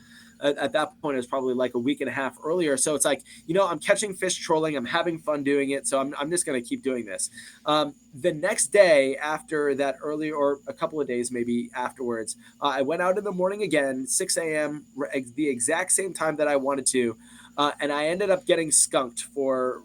Speaker 2: at that point it was probably like a week and a half earlier. So it's like, I'm catching fish trolling, I'm having fun doing it, so I'm just going to keep doing this. The next day after that, earlier, or a couple of days maybe afterwards, I went out in the morning again, 6 a.m., the exact same time that I wanted to. And I ended up getting skunked for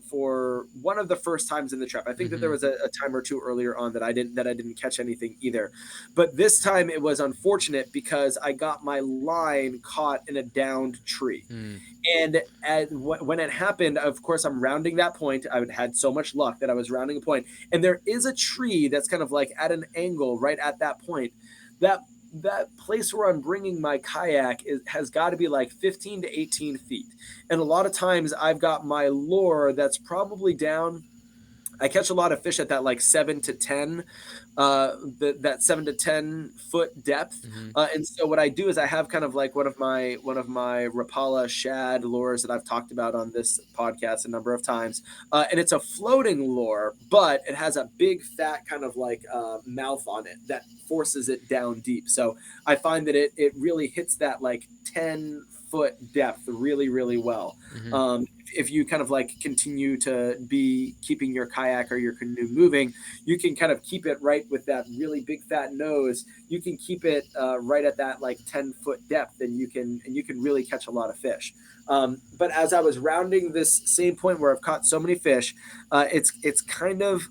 Speaker 2: one of the first times in the trip. I think that there
Speaker 1: Hmm.
Speaker 2: was a time or two earlier on that I didn't catch anything either, but this time it was unfortunate because I got my line caught in a downed tree.
Speaker 1: Mm.
Speaker 2: And when it happened, of course, I'm rounding that point. I had so much luck that I was rounding a point, and there is a tree that's kind of like at an angle right at that point. That that place where I'm bringing my kayak has got to be like 15 to 18 feet, and a lot of times I've got my lure that's probably down. I catch a lot of fish at that like 7 to 10, that 7 to 10 foot depth.
Speaker 1: Hmm.
Speaker 2: And so what I do is I have kind of like one of my Rapala shad lures that I've talked about on this podcast a number of times, and it's a floating lure, but it has a big fat kind of like mouth on it that forces it down deep. So I find that it really hits that like 10 foot depth really really well.
Speaker 1: Hmm.
Speaker 2: If you kind of like continue to be keeping your kayak or your canoe moving, you can kind of keep it right with that really big fat nose. You can keep it right at that like 10 foot depth, and you can really catch a lot of fish. But as I was rounding this same point where I've caught so many fish, it's kind of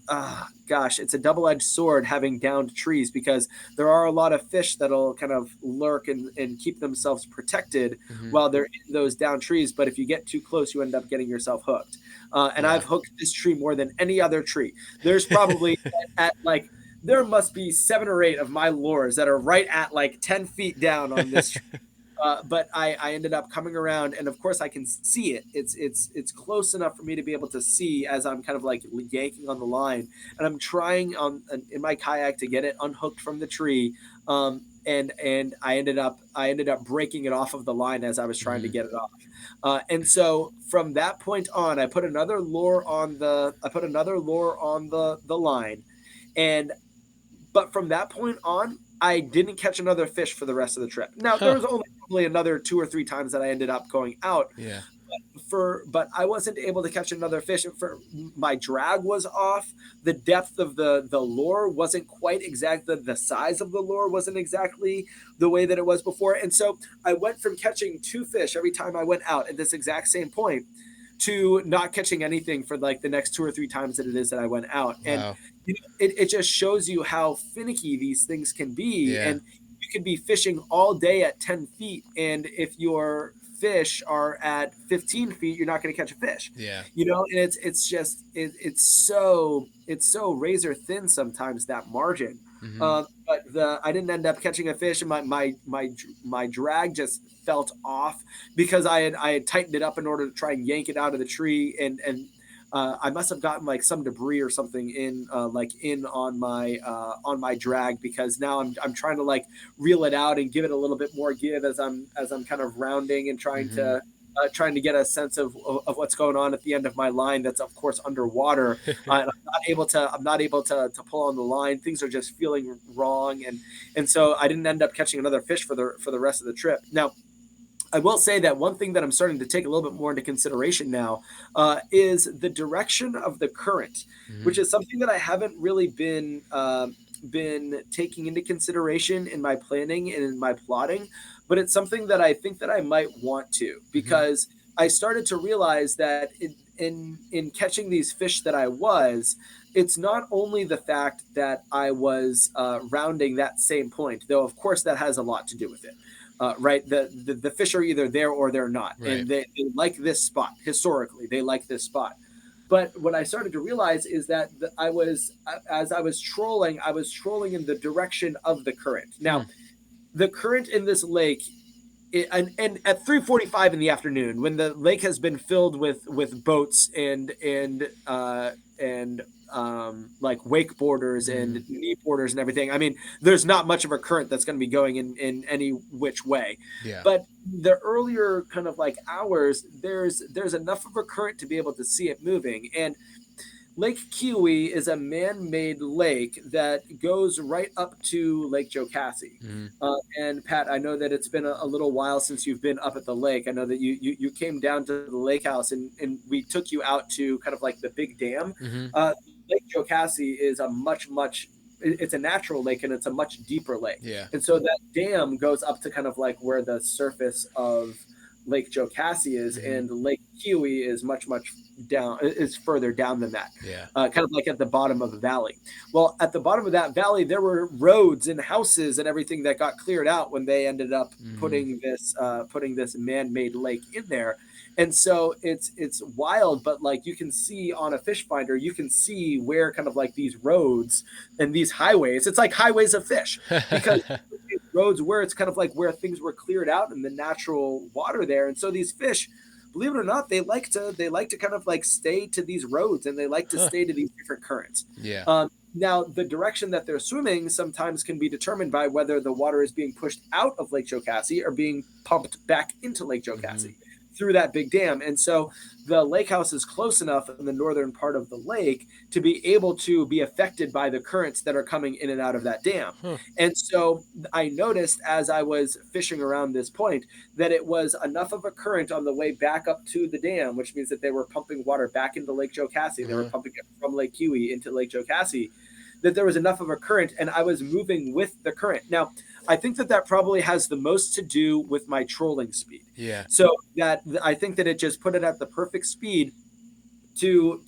Speaker 2: gosh, it's a double-edged sword having downed trees, because there are a lot of fish that'll kind of lurk and keep themselves protected
Speaker 1: Hmm.
Speaker 2: while they're in those down trees. But if you get too close, you end up getting yourself hooked. And
Speaker 1: Yeah.
Speaker 2: I've hooked this tree more than any other tree. There's probably at like there must be 7 or 8 of my lures that are right at like 10 feet down on this tree. But I ended up coming around, and of course I can see it. It's close enough for me to be able to see as I'm kind of like yanking on the line, and I'm trying on in my kayak to get it unhooked from the tree. And I ended up breaking it off of the line as I was trying to
Speaker 1: Hmm.
Speaker 2: get it off. And so from that point on, I put another lure on the line, and But from that point on, I didn't catch another fish for the rest of the trip. Now there
Speaker 1: Huh.
Speaker 2: was only probably another 2 or 3 times that I ended up going out,
Speaker 1: Yeah.
Speaker 2: but I wasn't able to catch another fish. For my drag was off. The depth of the lure wasn't quite exact. The size of the lure wasn't exactly the way that it was before. And so I went from catching 2 fish every time I went out at this exact same point to not catching anything for like the next 2 or 3 times that it is that I went out. And
Speaker 1: Wow.
Speaker 2: it just shows you how finicky these things can be.
Speaker 1: Yeah.
Speaker 2: And you can be fishing all day at 10 feet. And if your fish are at 15 feet, you're not going to catch a fish,
Speaker 1: Yeah.
Speaker 2: and it's just, it's so razor thin sometimes, that margin.
Speaker 1: Hmm.
Speaker 2: But I didn't end up catching a fish, and my drag just felt off because I had tightened it up in order to try and yank it out of the tree, and I must have gotten like some debris or something in on my drag, because now I'm trying to like reel it out and give it a little bit more give as I'm kind of rounding and
Speaker 1: Hmm.
Speaker 2: trying to get a sense of what's going on at the end of my line that's of course underwater. And I'm not able to pull on the line. Things are just feeling wrong, and so I didn't end up catching another fish for the rest of the trip. Now I will say that one thing that I'm starting to take a little bit more into consideration now is the direction of the current,
Speaker 1: Hmm.
Speaker 2: which is something that I haven't really been taking into consideration in my planning and in my plotting, but it's something that I think that I might want to,
Speaker 1: Hmm.
Speaker 2: because I started to realize that in catching these fish that I was, it's not only the fact that I was rounding that same point, though of course that has a lot to do with it. Right, the fish are either there or they're not,
Speaker 1: Right.
Speaker 2: and they like this spot. Historically, they like this spot. But what I started to realize is that as I was trolling in the direction of the current.
Speaker 1: Hmm.
Speaker 2: Now, the current in this lake, and at 3:45 in the afternoon, when the lake has been filled with boats and like wakeboarders
Speaker 1: Hmm.
Speaker 2: and knee boarders and everything. I mean, there's not much of a current that's going to be going in any which way.
Speaker 1: Yeah.
Speaker 2: But the earlier kind of like hours, there's enough of a current to be able to see it moving. And Lake Kiwi is a man-made lake that goes right up to Lake Jocassee.
Speaker 1: Hmm.
Speaker 2: And Pat, I know that it's been a little while since you've been up at the lake. I know that you came down to the lake house, and we took you out to kind of like the big dam.
Speaker 1: Hmm.
Speaker 2: Lake Jocassee is a much it's a natural lake, and it's a much deeper lake.
Speaker 1: Yeah.
Speaker 2: And so that dam goes up to kind of like where the surface of Lake Jocassee is,
Speaker 1: Hmm.
Speaker 2: and Lake Kiwi is much down, is further down than that,
Speaker 1: Yeah.
Speaker 2: kind of like at the bottom of a valley. Well, at the bottom of that valley, there were roads and houses and everything that got cleared out when they ended up
Speaker 1: Hmm.
Speaker 2: putting this man-made lake in there. And so it's wild, but like you can see on a fish finder, you can see where kind of like these roads and these highways. It's like highways of fish, because roads where it's kind of like where things were cleared out and the natural water there. And so these fish, believe it or not, they like to kind of like stay to these roads, and they like to
Speaker 1: Huh.
Speaker 2: stay to these different currents.
Speaker 1: Yeah.
Speaker 2: Now, the direction that they're swimming sometimes can be determined by whether the water is being pushed out of Lake Jocassee or being pumped back into Lake
Speaker 1: Hmm.
Speaker 2: Jocassee through that big dam. And so the lake house is close enough in the northern part of the lake to be able to be affected by the currents that are coming in and out of that dam.
Speaker 1: Huh.
Speaker 2: And so I noticed as I was fishing around this point that it was enough of a current on the way back up to the dam, which means that they were pumping water back into Lake Jocassee. They were
Speaker 1: Uh-huh.
Speaker 2: pumping it from Lake Kiwi into Lake Jocassee, that there was enough of a current, and I was moving with the current. Now, I think that that probably has the most to do with my trolling speed.
Speaker 1: Yeah.
Speaker 2: So that I think that it just put it at the perfect speed to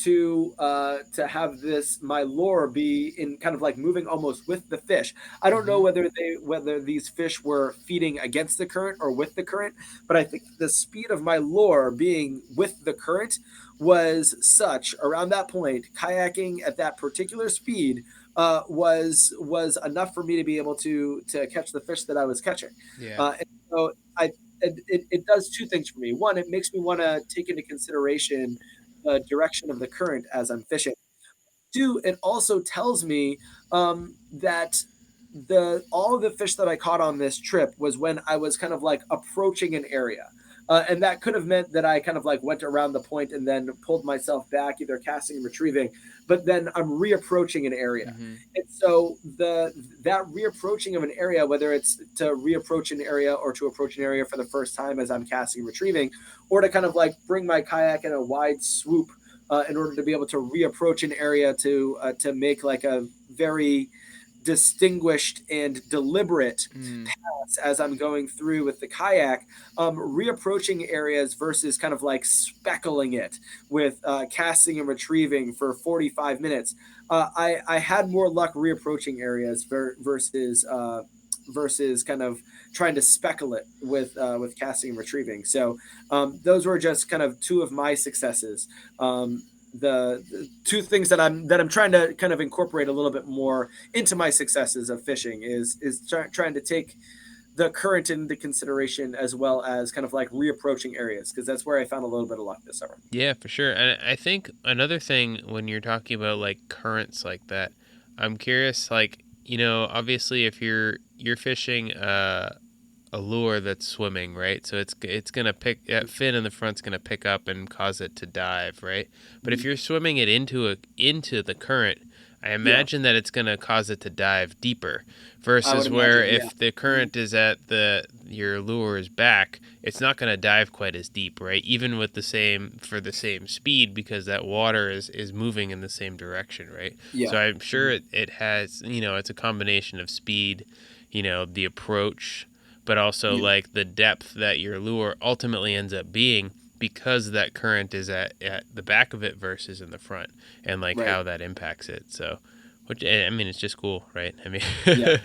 Speaker 2: have this my lure be in kind of like moving almost with the fish. I don't know
Speaker 1: Hmm.
Speaker 2: whether these fish were feeding against the current or with the current, but I think the speed of my lure being with the current was such around that point. Kayaking at that particular speed was enough for me to be able to catch the fish that I was catching.
Speaker 1: Yeah.
Speaker 2: And so I it does two things for me. One, it makes me want to take into consideration the direction of the current as I'm fishing. Two, it also tells me that the all of the fish that I caught on this trip was when I was kind of like approaching an area. And that could have meant that I kind of like went around the point and then pulled myself back, either casting and retrieving, but then I'm reapproaching an area.
Speaker 1: Mm-hmm.
Speaker 2: And so that reapproaching of an area, whether it's to reapproach an area or to approach an area for the first time as I'm casting and retrieving, or to kind of like bring my kayak in a wide swoop in order to be able to reapproach an area to make like a very distinguished and deliberate
Speaker 1: Mm.
Speaker 2: paths as I'm going through with the kayak, reapproaching areas versus kind of like speckling it with casting and retrieving for 45 minutes. I had more luck reapproaching areas versus kind of trying to speckle it with casting and retrieving. So those were just kind of two of my successes. The two things that I'm trying to kind of incorporate a little bit more into my successes of fishing is trying to take the current into consideration, as well as kind of like reapproaching areas, because that's where I found a little bit of luck this summer.
Speaker 1: Yeah, for sure. And I think another thing when you're talking about like currents like that, I'm curious, like, obviously if you're fishing a lure that's swimming, right? So it's gonna pick that fin in the front's gonna pick up and cause it to dive, right? But if you're swimming it into the current, I
Speaker 2: Yeah,
Speaker 1: imagine that it's gonna cause it to dive deeper.
Speaker 2: I would
Speaker 1: Versus where
Speaker 2: imagine. Yeah.
Speaker 1: if the current is at your lure's back, it's not gonna dive quite as deep, right? Even with the same speed, because that water is moving in the same direction, right?
Speaker 2: Yeah.
Speaker 1: So I'm sure it has, it's a combination of speed, the approach, but also
Speaker 2: Yeah.
Speaker 1: like the depth that your lure ultimately ends up being, because that current is at the back of it versus in the front, and like
Speaker 2: Right.
Speaker 1: how that impacts it. So, which, I mean, it's just cool, right? I mean,
Speaker 2: Yeah.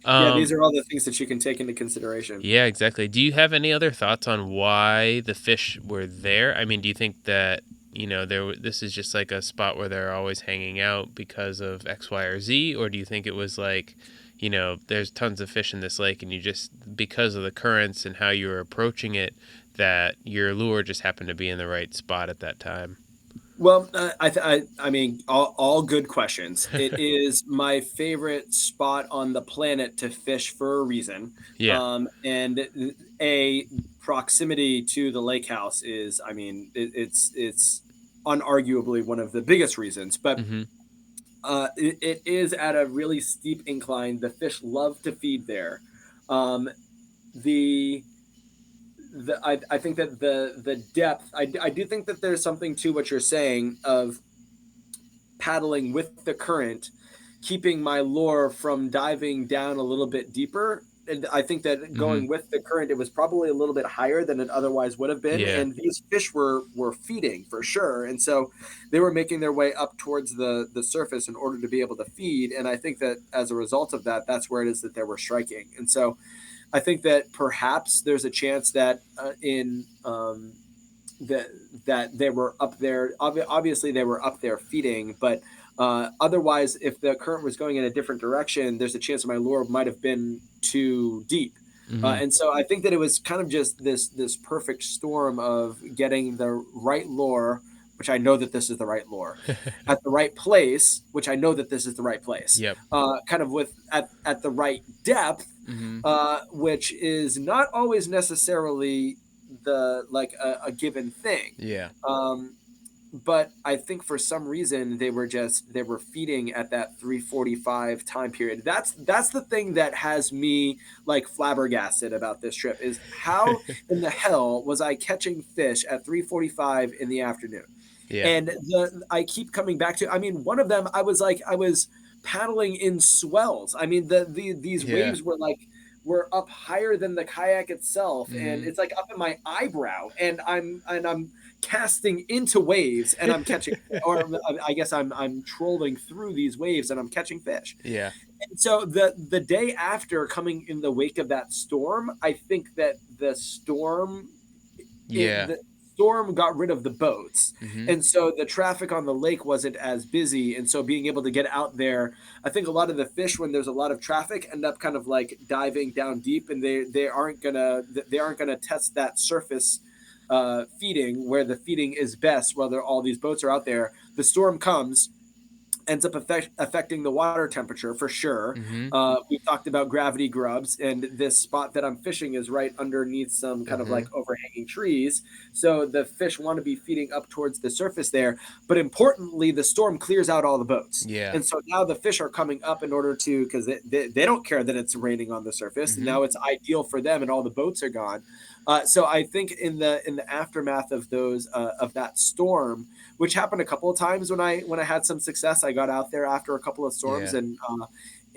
Speaker 2: Yeah. These
Speaker 1: um,
Speaker 2: are all the things that you can take into consideration.
Speaker 1: yeah, exactly. Do you have any other thoughts on why the fish were there? I mean, do you think that, this is just like a spot where they're always hanging out because of X, Y, or Z, or do you think it was like, there's tons of fish in this lake, and you just, because of the currents and how you were approaching it, that your lure just happened to be in the right spot at that time?
Speaker 2: Well, I mean, all good questions. It is my favorite spot on the planet to fish for a reason.
Speaker 1: Yeah.
Speaker 2: And a proximity to the lake house is, I mean, it's unarguably one of the biggest reasons. But
Speaker 1: Mm-hmm.
Speaker 2: it is at a really steep incline. The fish love to feed there. Um, the I think that the depth, I do think that there's something to what you're saying of paddling with the current, keeping my lure from diving down a little bit deeper. And I think that
Speaker 1: Mm-hmm.
Speaker 2: going with the current, it was probably a little bit higher than it otherwise would have been.
Speaker 1: Yeah.
Speaker 2: And these fish were feeding for sure, and so they were making their way up towards the surface in order to be able to feed. And I think that as a result of that, that's where it is that they were striking. And so I think that perhaps there's a chance that in that that they were up there. Obviously, they were up there feeding, but otherwise, if the current was going in a different direction, there's a chance that my lure might have been too deep.
Speaker 1: Mm-hmm.
Speaker 2: And so I think that it was kind of just this perfect storm of getting the right lure, which I know that this is the right lure, at the right place, which I know that this is the right place,
Speaker 1: Yep.
Speaker 2: kind of with at the right depth,
Speaker 1: Mm-hmm.
Speaker 2: which is not always necessarily the like a given thing.
Speaker 1: Yeah.
Speaker 2: Um, but I think for some reason they were feeding at that 3:45 time period. That's the thing that has me like flabbergasted about this trip is how in the hell was I catching fish at 3:45 in the afternoon?
Speaker 1: Yeah.
Speaker 2: And I keep coming back to, I mean, one of them I was paddling in swells. I mean, these
Speaker 1: Yeah.
Speaker 2: waves were up higher than the kayak itself, and
Speaker 1: Mm-hmm.
Speaker 2: it's like up in my eyebrow, and I'm casting into waves, and I'm catching, or I guess I'm trolling through these waves, and I'm catching fish.
Speaker 1: Yeah.
Speaker 2: And so the day after, coming in the wake of that storm, I think that
Speaker 1: Yeah.
Speaker 2: the storm got rid of the boats,
Speaker 1: Mm-hmm.
Speaker 2: and so the traffic on the lake wasn't as busy, and so being able to get out there, I think a lot of the fish, when there's a lot of traffic, end up kind of like diving down deep, and they aren't gonna test that surface feeding where the feeding is best, whether all these boats are out there. The storm comes, ends up affecting the water temperature for sure.
Speaker 1: Mm-hmm.
Speaker 2: We talked about gravity grubs, and this spot that I'm fishing is right underneath some kind of
Speaker 1: Mm-hmm.
Speaker 2: like overhanging trees. So the fish want to be feeding up towards the surface there. But importantly, the storm clears out all the boats.
Speaker 1: Yeah.
Speaker 2: And so now the fish are coming up in order to, because they don't care that it's raining on the surface. And
Speaker 1: Mm-hmm.
Speaker 2: now it's ideal for them, and all the boats are gone. So I think in the aftermath of those of that storm, which happened a couple of times when I had some success. I got out there after a couple of storms,
Speaker 1: Yeah.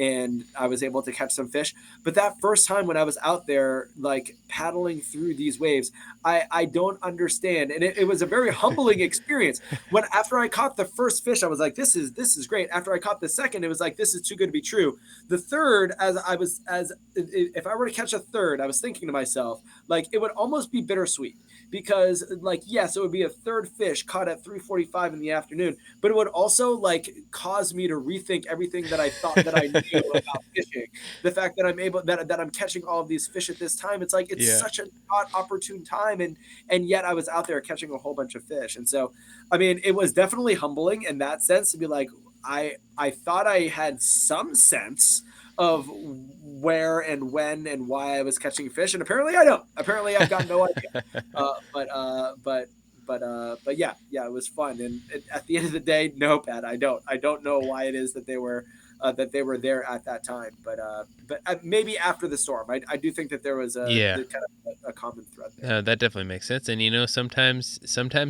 Speaker 2: and I was able to catch some fish. But that first time when I was out there, like paddling through these waves, I don't understand, and it was a very humbling experience. When after I caught the first fish, I was like, this is great. After I caught the second, it was like, this is too good to be true. The third, as if I were to catch a third, I was thinking to myself, like it would almost be bittersweet because like yes, it would be a third fish caught at 3:45 in the afternoon, but it would also like cause me to rethink everything that I thought that I knew about fishing. The fact that that I'm catching all of these fish at this time, it's like it's
Speaker 1: Yeah.
Speaker 2: such a not opportune time, and yet I was out there catching a whole bunch of fish. And so I mean it was definitely humbling in that sense to be like I thought I had some sense of where and when and why I was catching fish, and apparently I don't. Apparently I've got no idea. Uh, but uh, but but yeah, it was fun. And at the end of the day, no, Pat, I don't know why it is that they were there at that time. But maybe after the storm, I do think that there was
Speaker 1: Yeah.
Speaker 2: the kind of a common thread there.
Speaker 1: That definitely makes sense. And sometimes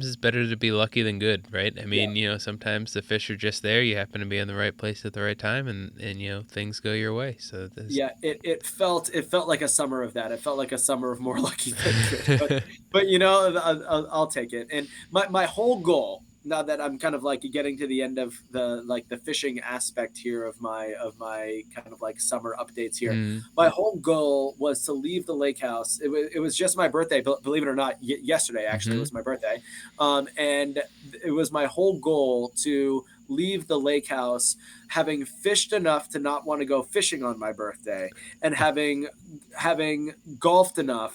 Speaker 1: it's better to be lucky than good, right? I
Speaker 2: Yeah.
Speaker 1: mean, sometimes the fish are just there. You happen to be in the right place at the right time, and things go your way. So this,
Speaker 2: Yeah, it felt like a summer of that. It felt like a summer of more lucky than good. But I'll take it. And my whole goal, now that I'm kind of like getting to the end of the fishing aspect here of my kind of like summer updates here,
Speaker 1: mm,
Speaker 2: my whole goal was to leave the lake house. It was just my birthday, believe it or not. Yesterday actually
Speaker 1: mm-hmm,
Speaker 2: was my birthday, and it was my whole goal to leave the lake house having fished enough to not want to go fishing on my birthday, and having golfed enough.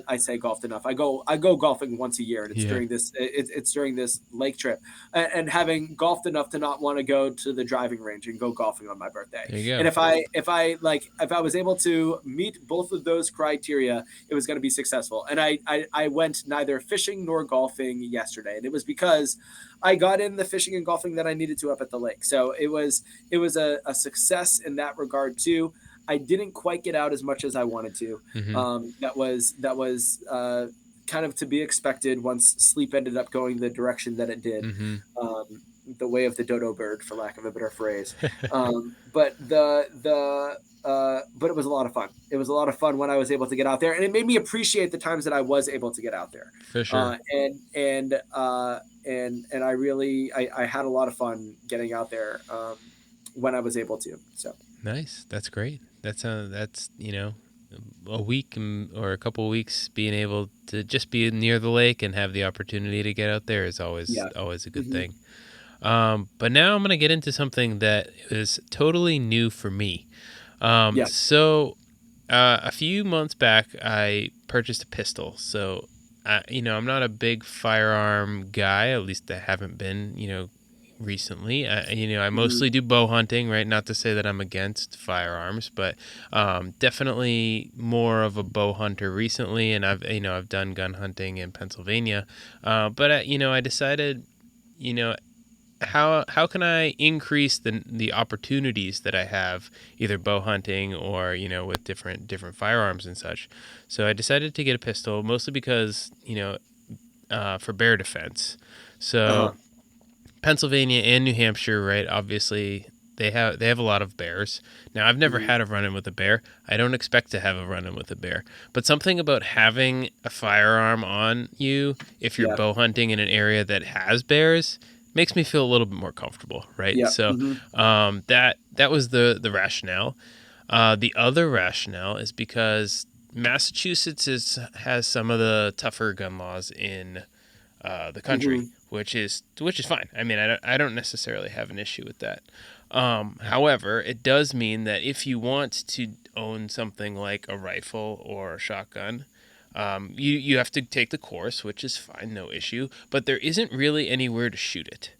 Speaker 2: I say golfed enough. I go golfing once a year, and it's
Speaker 1: yeah,
Speaker 2: during it's during this lake trip, and having golfed enough to not want to go to the driving range and go golfing on my birthday.
Speaker 1: there you
Speaker 2: And
Speaker 1: go.
Speaker 2: if I was able to meet both of those criteria, it was going to be successful. And I went neither fishing nor golfing yesterday, and it was because I got in the fishing and golfing that I needed to up at the lake. So it was a success in that regard too. I didn't quite get out as much as I wanted to.
Speaker 1: Mm-hmm,
Speaker 2: That was kind of to be expected once sleep ended up going the direction that it did.
Speaker 1: mm-hmm.
Speaker 2: The way of the dodo bird, for lack of a better phrase. But it was a lot of fun. It was a lot of fun when I was able to get out there, and it made me appreciate the times that I was able to get out there.
Speaker 1: For sure.
Speaker 2: And I really I had a lot of fun getting out there when I was able to. So
Speaker 1: Nice. That's great. That's a week or a couple of weeks being able to just be near the lake and have the opportunity to get out there is
Speaker 2: yeah.
Speaker 1: always a good
Speaker 2: Hmm.
Speaker 1: thing. But now I'm going to get into something that is totally new for me.
Speaker 2: Yeah.
Speaker 1: A few months back, I purchased a pistol. So, I'm not a big firearm guy. At least I haven't been, recently. I
Speaker 2: Hmm.
Speaker 1: mostly do bow hunting, right? Not to say that I'm against firearms, but definitely more of a bow hunter recently. And I've done gun hunting in Pennsylvania. But I decided, you know, how can I increase the opportunities that I have either bow hunting or with different firearms and such. So I decided to get a pistol mostly because for bear defense. So
Speaker 2: Uh-huh.
Speaker 1: Pennsylvania and New Hampshire, right? Obviously they have a lot of bears. Now I've never
Speaker 2: Hmm.
Speaker 1: had a run-in with a bear. I don't expect to have a run-in with a bear. But something about having a firearm on you if you're
Speaker 2: Yeah.
Speaker 1: bow hunting in an area that has bears makes me feel a little bit more comfortable, right?
Speaker 2: Yeah.
Speaker 1: So
Speaker 2: Hmm.
Speaker 1: that was the rationale. The other rationale is because Massachusetts has some of the tougher gun laws in the country,
Speaker 2: Hmm.
Speaker 1: which is fine. I mean, I don't necessarily have an issue with that. However, it does mean that if you want to own something like a rifle or a shotgun, you have to take the course, which is fine, no issue. But there isn't really anywhere to shoot it.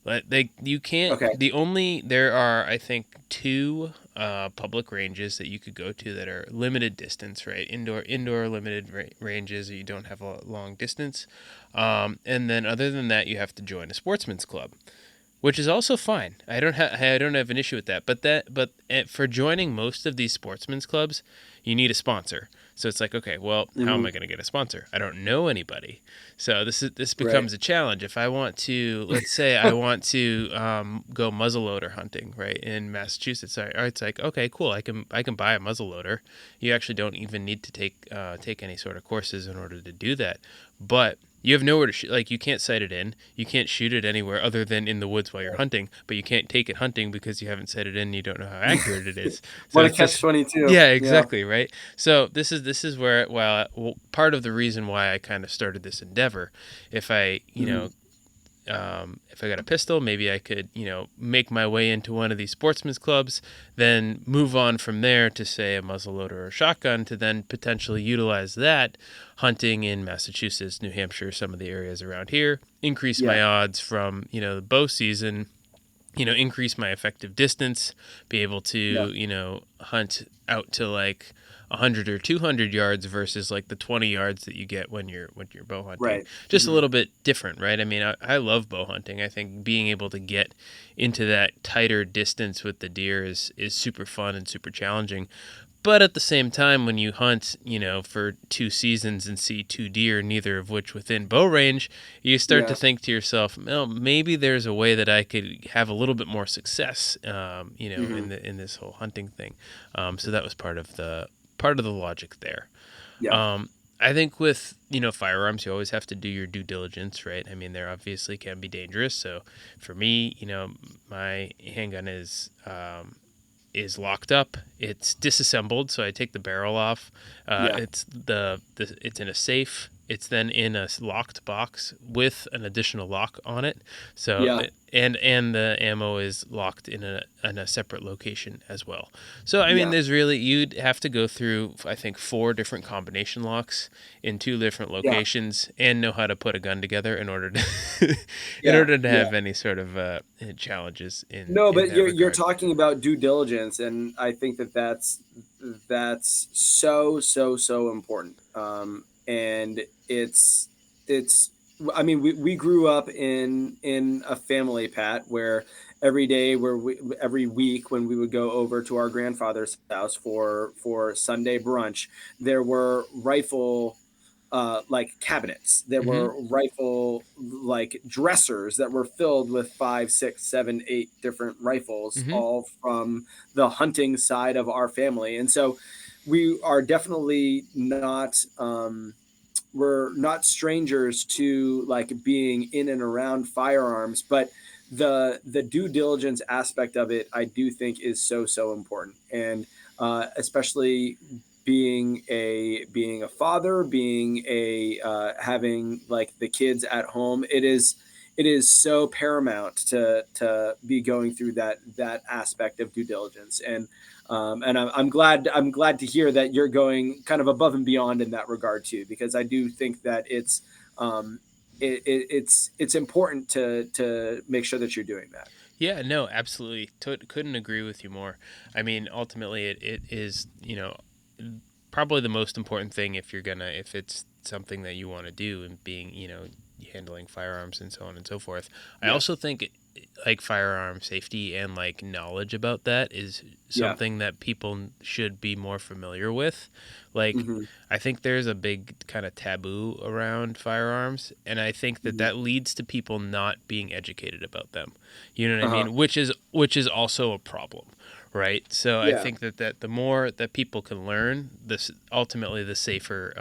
Speaker 1: But you can't.
Speaker 2: Okay.
Speaker 1: There are, I think, two public ranges that you could go to that are limited distance, right? Indoor limited ranges. You don't have a long distance, and then other than that, you have to join a sportsman's club, which is also fine. I don't have an issue with that. But for joining most of these sportsmen's clubs, you need a sponsor. So it's like, okay, well, how am
Speaker 2: Hmm.
Speaker 1: I going to get a sponsor? I don't know anybody. So this
Speaker 2: Right.
Speaker 1: becomes a challenge. If I want to, let's say I want to go muzzleloader hunting, right, in Massachusetts, it's like, okay, cool. I can buy a muzzleloader. You actually don't even need to take any sort of courses in order to do that. But you have nowhere to shoot. Like, you can't sight it in. You can't shoot it anywhere other than in the woods while you're hunting. But you can't take it hunting because you haven't sighted it in. And you don't know how accurate it is. So
Speaker 2: What a
Speaker 1: it's
Speaker 2: catch
Speaker 1: this.
Speaker 2: 22.
Speaker 1: Yeah,
Speaker 2: Yeah.
Speaker 1: exactly, right. So this is where, well, part of the reason why I kind of started this endeavor. If I you
Speaker 2: Hmm.
Speaker 1: know if I got a pistol, maybe I could, make my way into one of these sportsmen's clubs, then move on from there to, say, a muzzleloader or a shotgun, to then potentially utilize that hunting in Massachusetts, New Hampshire, some of the areas around here, increase
Speaker 2: Yeah.
Speaker 1: my odds from, the bow season, increase my effective distance, be able to,
Speaker 2: Yeah.
Speaker 1: hunt out to like 100 or 200 yards versus like the 20 yards that you get when you're bow hunting.
Speaker 2: Right.
Speaker 1: Just a
Speaker 2: Hmm.
Speaker 1: little bit different, right? I mean, I love bow hunting. I think being able to get into that tighter distance with the deer is super fun and super challenging. But at the same time, when you hunt, for 2 seasons and see two deer, neither of which within bow range, you start to
Speaker 2: Yeah.
Speaker 1: think to yourself, well, maybe there's a way that I could have a little bit more success,
Speaker 2: Hmm.
Speaker 1: in this whole hunting thing. So that was part of the logic there.
Speaker 2: Yeah.
Speaker 1: Um, I think with firearms, you always have to do your due diligence, right? I mean, there obviously can be dangerous. So for me, my handgun is locked up. It's disassembled, so I take the barrel off.
Speaker 2: Yeah.
Speaker 1: It's in a safe. It's then in a locked box with an additional lock on it. So
Speaker 2: Yeah.
Speaker 1: and the ammo is locked in a separate location as well. So I mean,
Speaker 2: Yeah.
Speaker 1: there's really, you'd have to go through, I think, 4 different combination locks in 2 different
Speaker 2: Yeah.
Speaker 1: locations and know how to put a gun together in order to in
Speaker 2: Yeah.
Speaker 1: order to
Speaker 2: Yeah.
Speaker 1: have any sort of challenges in
Speaker 2: No,
Speaker 1: in
Speaker 2: but
Speaker 1: that
Speaker 2: you're
Speaker 1: regard.
Speaker 2: talking about due diligence, and I think that that's so important. And it's I mean, we grew up in a family, Pat, where every day, every week when we would go over to our grandfather's house for Sunday brunch, there were rifle like cabinets. There
Speaker 1: Mm-hmm.
Speaker 2: were rifle like dressers that were filled with five, six, seven, eight different rifles,
Speaker 1: Mm-hmm.
Speaker 2: all from the hunting side of our family. And so we are definitely not we're not strangers to like being in and around firearms, but the due diligence aspect of it, I do think, is so important. And especially being a father, being a having like the kids at home, it is so paramount to be going through that aspect of due diligence. And I'm glad to hear that you're going kind of above and beyond in that regard too, because I do think that um, it's important to make sure that you're doing that.
Speaker 1: Yeah, no, absolutely. Couldn't agree with you more. I mean, ultimately, it is, probably the most important thing if it's something that you want to do, and being, handling firearms and so on and so forth. I
Speaker 2: Yeah,
Speaker 1: also think like firearm safety and like knowledge about that is
Speaker 2: yeah,
Speaker 1: something that people should be more familiar with. Like,
Speaker 2: hmm,
Speaker 1: I think there's a big kind of taboo around firearms, and I think that
Speaker 2: hmm,
Speaker 1: that leads to people not being educated about them. You know what I
Speaker 2: uh-huh,
Speaker 1: mean? Which is also a problem, right? So I
Speaker 2: yeah,
Speaker 1: think that the more that people can learn, this ultimately the safer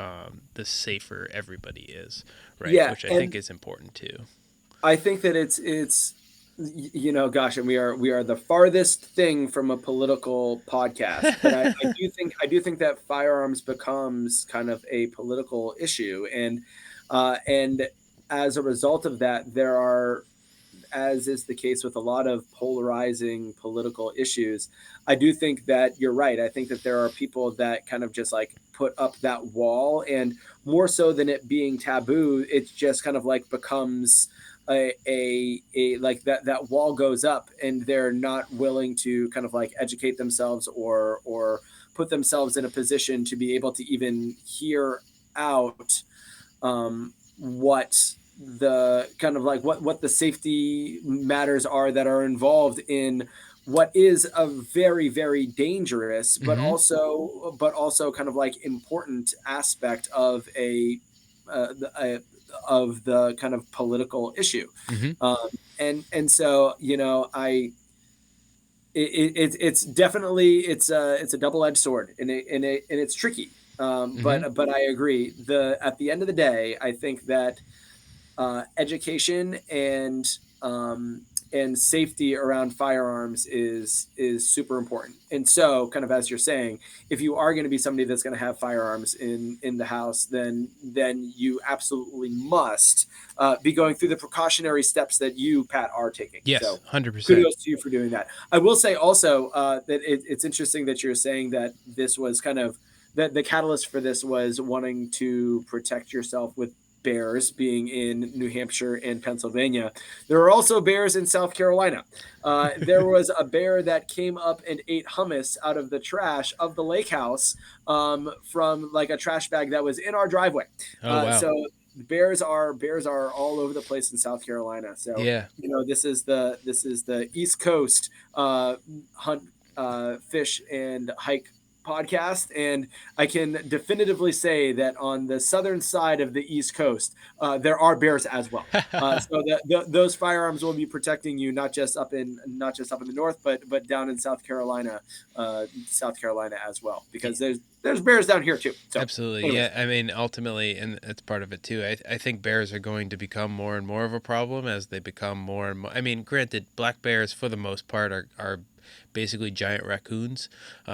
Speaker 1: everybody is, right?
Speaker 2: yeah.
Speaker 1: Which I think
Speaker 2: And
Speaker 1: is important too.
Speaker 2: I think that gosh, and we are the farthest thing from a political podcast, but I do think that firearms becomes kind of a political issue, and as a result of that, there are, as is the case with a lot of polarizing political issues, I do think that you're right. I think that there are people that kind of just like put up that wall, and more so than it being taboo, it just kind of like becomes a like that wall goes up, and they're not willing to kind of like educate themselves or put themselves in a position to be able to even hear out what the kind of like what the safety matters are that are involved in what is a very very dangerous
Speaker 1: Mm-hmm.
Speaker 2: but also kind of like important aspect of a of the kind of political issue.
Speaker 1: Mm-hmm.
Speaker 2: um, and so it's definitely it's a double-edged sword, and it's tricky.
Speaker 1: Mm-hmm.
Speaker 2: But I agree. The At the end of the day, I think that education and safety around firearms is super important. And so, kind of as you're saying, if you are going to be somebody that's going to have firearms in the house, then you absolutely must be going through the precautionary steps that you, Pat, are taking.
Speaker 1: Yes,
Speaker 2: So,
Speaker 1: 100%.
Speaker 2: kudos to you for doing that. I will say also that it's interesting that you're saying that this was kind of that the catalyst for this was wanting to protect yourself with bears being in New Hampshire and Pennsylvania. There are also bears in South Carolina. There was a bear that came up and ate hummus out of the trash of the lake house from like a trash bag that was in our driveway.
Speaker 1: Oh, wow.
Speaker 2: So bears are all over the place in South Carolina. So
Speaker 1: Yeah.
Speaker 2: this is the East Coast hunt, fish and hike podcast, and I can definitively say that on the southern side of the East Coast, there are bears as well. So those firearms will be protecting you not just up in the north, but down in South Carolina as well, because there's bears down here too. So,
Speaker 1: Absolutely.
Speaker 2: anyways,
Speaker 1: Yeah. I mean, ultimately, and it's part of it too. I think bears are going to become more and more of a problem as they become more and more. I mean, granted, black bears for the most part are basically giant raccoons.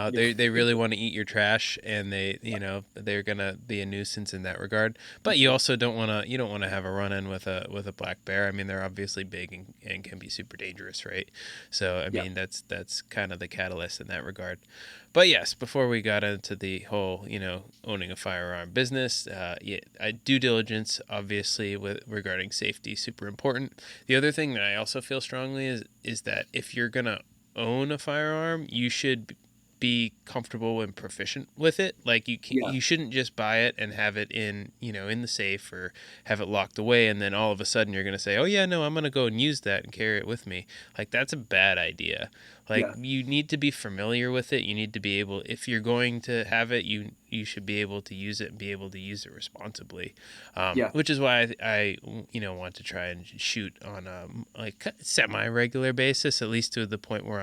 Speaker 2: yeah,
Speaker 1: They really want to eat your trash, and they're gonna be a nuisance in that regard. But you don't want to have a run in with a black bear. I mean, they're obviously big and can be super dangerous, right? So I
Speaker 2: yeah,
Speaker 1: mean, that's kind of the catalyst in that regard. But yes, before we got into the whole, owning a firearm business, due diligence, obviously, with regarding safety, super important. The other thing that I also feel strongly is that if you're gonna own a firearm, you should be comfortable and proficient with it. Like
Speaker 2: yeah,
Speaker 1: you shouldn't just buy it and have it in the safe or have it locked away, and then all of a sudden you're gonna say, oh yeah, no, I'm gonna go and use that and carry it with me. Like that's a bad idea. Like
Speaker 2: yeah,
Speaker 1: you need to be familiar with it. You need to be able, if you're going to have it, you should be able to use it and be able to use it responsibly.
Speaker 2: yeah,
Speaker 1: Which is why I want to try and shoot on a like semi regular basis, at least to the point where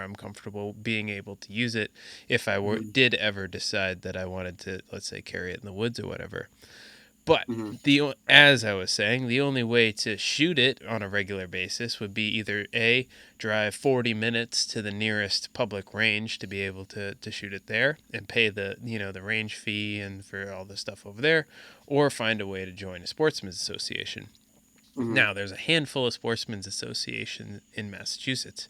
Speaker 1: I'm comfortable being able to use it if I
Speaker 2: mhm,
Speaker 1: did ever decide that I wanted to, let's say, carry it in the woods or whatever. But
Speaker 2: mhm,
Speaker 1: as I was saying, the only way to shoot it on a regular basis would be either A, drive 40 minutes to the nearest public range to be able to shoot it there and pay the range fee and for all the stuff over there, or find a way to join a sportsman's association.
Speaker 2: mhm,
Speaker 1: Now, there's a handful of sportsmen's associations in Massachusetts.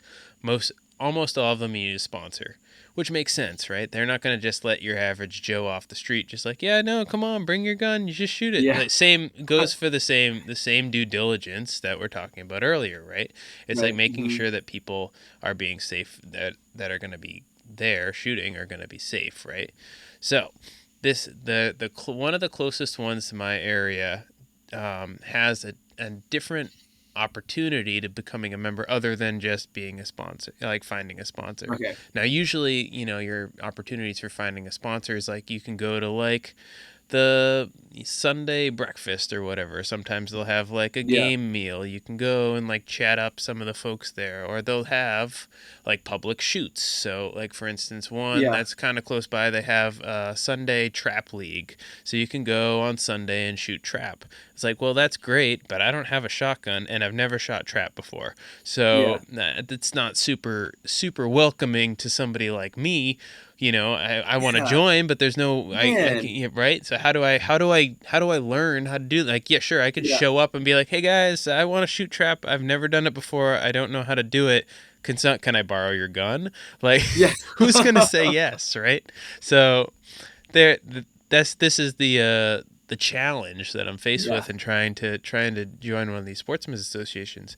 Speaker 1: Almost all of them you need a sponsor, which makes sense, right? They're not going to just let your average Joe off the street just like, yeah, no, come on, bring your gun, you just shoot it.
Speaker 2: yeah,
Speaker 1: Like, same goes for the same due diligence that we're talking about earlier, right? It's like
Speaker 2: right,
Speaker 1: making
Speaker 2: mhm,
Speaker 1: sure that people are being safe, that are going to be there shooting are going to be safe, right? So, one of the closest ones to my area has a different opportunity to becoming a member other than just being a sponsor, like finding a sponsor.
Speaker 2: okay,
Speaker 1: Now, usually, your opportunities for finding a sponsor is like you can go to like the Sunday breakfast or whatever. Sometimes they'll have like a
Speaker 2: yeah,
Speaker 1: game meal. You can go and like chat up some of the folks there, or they'll have like public shoots. So, like for instance, one
Speaker 2: yeah,
Speaker 1: that's kind of close by, they have a Sunday trap league. So you can go on Sunday and shoot trap. It's like, well, that's great, but I don't have a shotgun and I've never shot trap before.
Speaker 2: yeah,
Speaker 1: So it's not super super welcoming to somebody like me. I want to
Speaker 2: yeah,
Speaker 1: join, but there's no I
Speaker 2: man,
Speaker 1: can, yeah, right. So how do I learn how to do, like, yeah, sure, I could
Speaker 2: yeah,
Speaker 1: show up and be like, hey guys, I want to shoot trap. I've never done it before. I don't know how to do it. Can I borrow your gun? Like,
Speaker 2: yeah,
Speaker 1: who's gonna say yes, right? So there, this is the the challenge that I'm faced
Speaker 2: Yeah.
Speaker 1: with in trying to join one of these sportsmen's associations.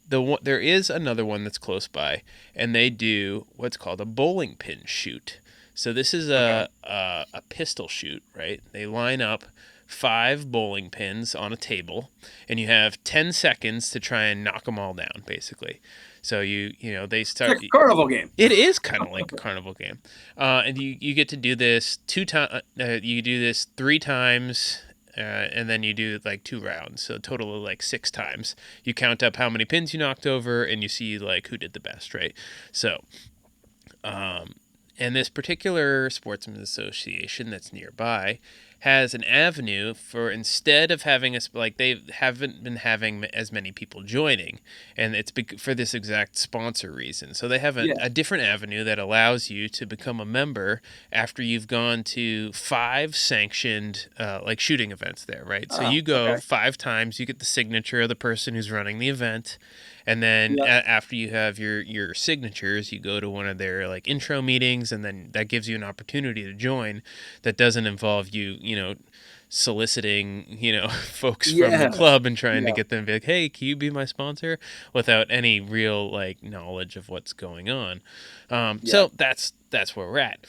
Speaker 1: There is another one that's close by, and they do what's called a bowling pin shoot. So this is
Speaker 2: Okay.
Speaker 1: a pistol shoot, right? They line up 5 bowling pins on a table, and you have 10 seconds to try and knock them all down, basically. So they
Speaker 2: It's like
Speaker 1: start.
Speaker 2: a carnival game.
Speaker 1: It is kind of like a carnival game, and you get to do this 2 times. You do this 3 times, and then you do like 2 rounds, so a total of like 6 times. You count up how many pins you knocked over, and you see like who did the best, right? So, and this particular sportsman's association that's nearby has an avenue for, instead of having us, like, they haven't been having as many people joining, and it's for this exact sponsor reason. So they have
Speaker 2: Yeah.
Speaker 1: a different avenue that allows you to become a member after you've gone to 5 sanctioned like shooting events there, right? So
Speaker 2: Oh,
Speaker 1: you go
Speaker 2: okay.
Speaker 1: 5 times, you get the signature of the person who's running the event, and then
Speaker 2: Yep.
Speaker 1: after you have your signatures, you go to one of their like intro meetings, and then that gives you an opportunity to join. That doesn't involve you soliciting folks from the
Speaker 2: Yeah.
Speaker 1: club and trying to
Speaker 2: Yeah.
Speaker 1: get them to be like, hey, can you be my sponsor, without any real like knowledge of what's going on.
Speaker 2: Yeah.
Speaker 1: So that's where we're at.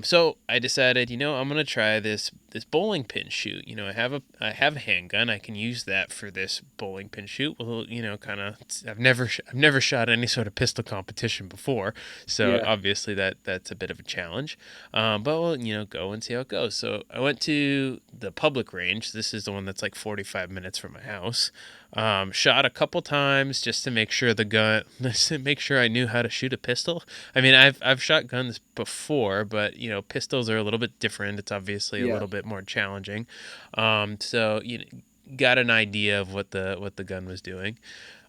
Speaker 1: So I decided, I'm gonna try this bowling pin shoot. I have a handgun. I can use that for this bowling pin shoot. Well, kind of. I've never shot any sort of pistol competition before, so
Speaker 2: Yeah.
Speaker 1: obviously that's a bit of a challenge. But we'll go and see how it goes. So I went to the public range. This is the one that's like 45 minutes from my house. Shot a couple times just to make sure just to make sure I knew how to shoot a pistol. I mean, I've shot guns before, but pistols are a little bit different. It's obviously a
Speaker 2: Yeah.
Speaker 1: little bit more challenging. So got an idea of what the gun was doing,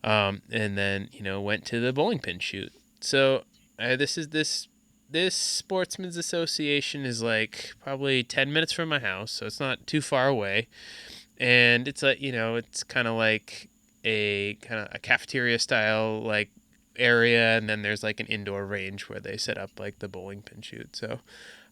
Speaker 1: and then went to the bowling pin shoot. So this sportsman's association is like probably 10 minutes from my house, so it's not too far away. And it's like it's kind of like a cafeteria style like area, and then there's like an indoor range where they set up like the bowling pin shoot. So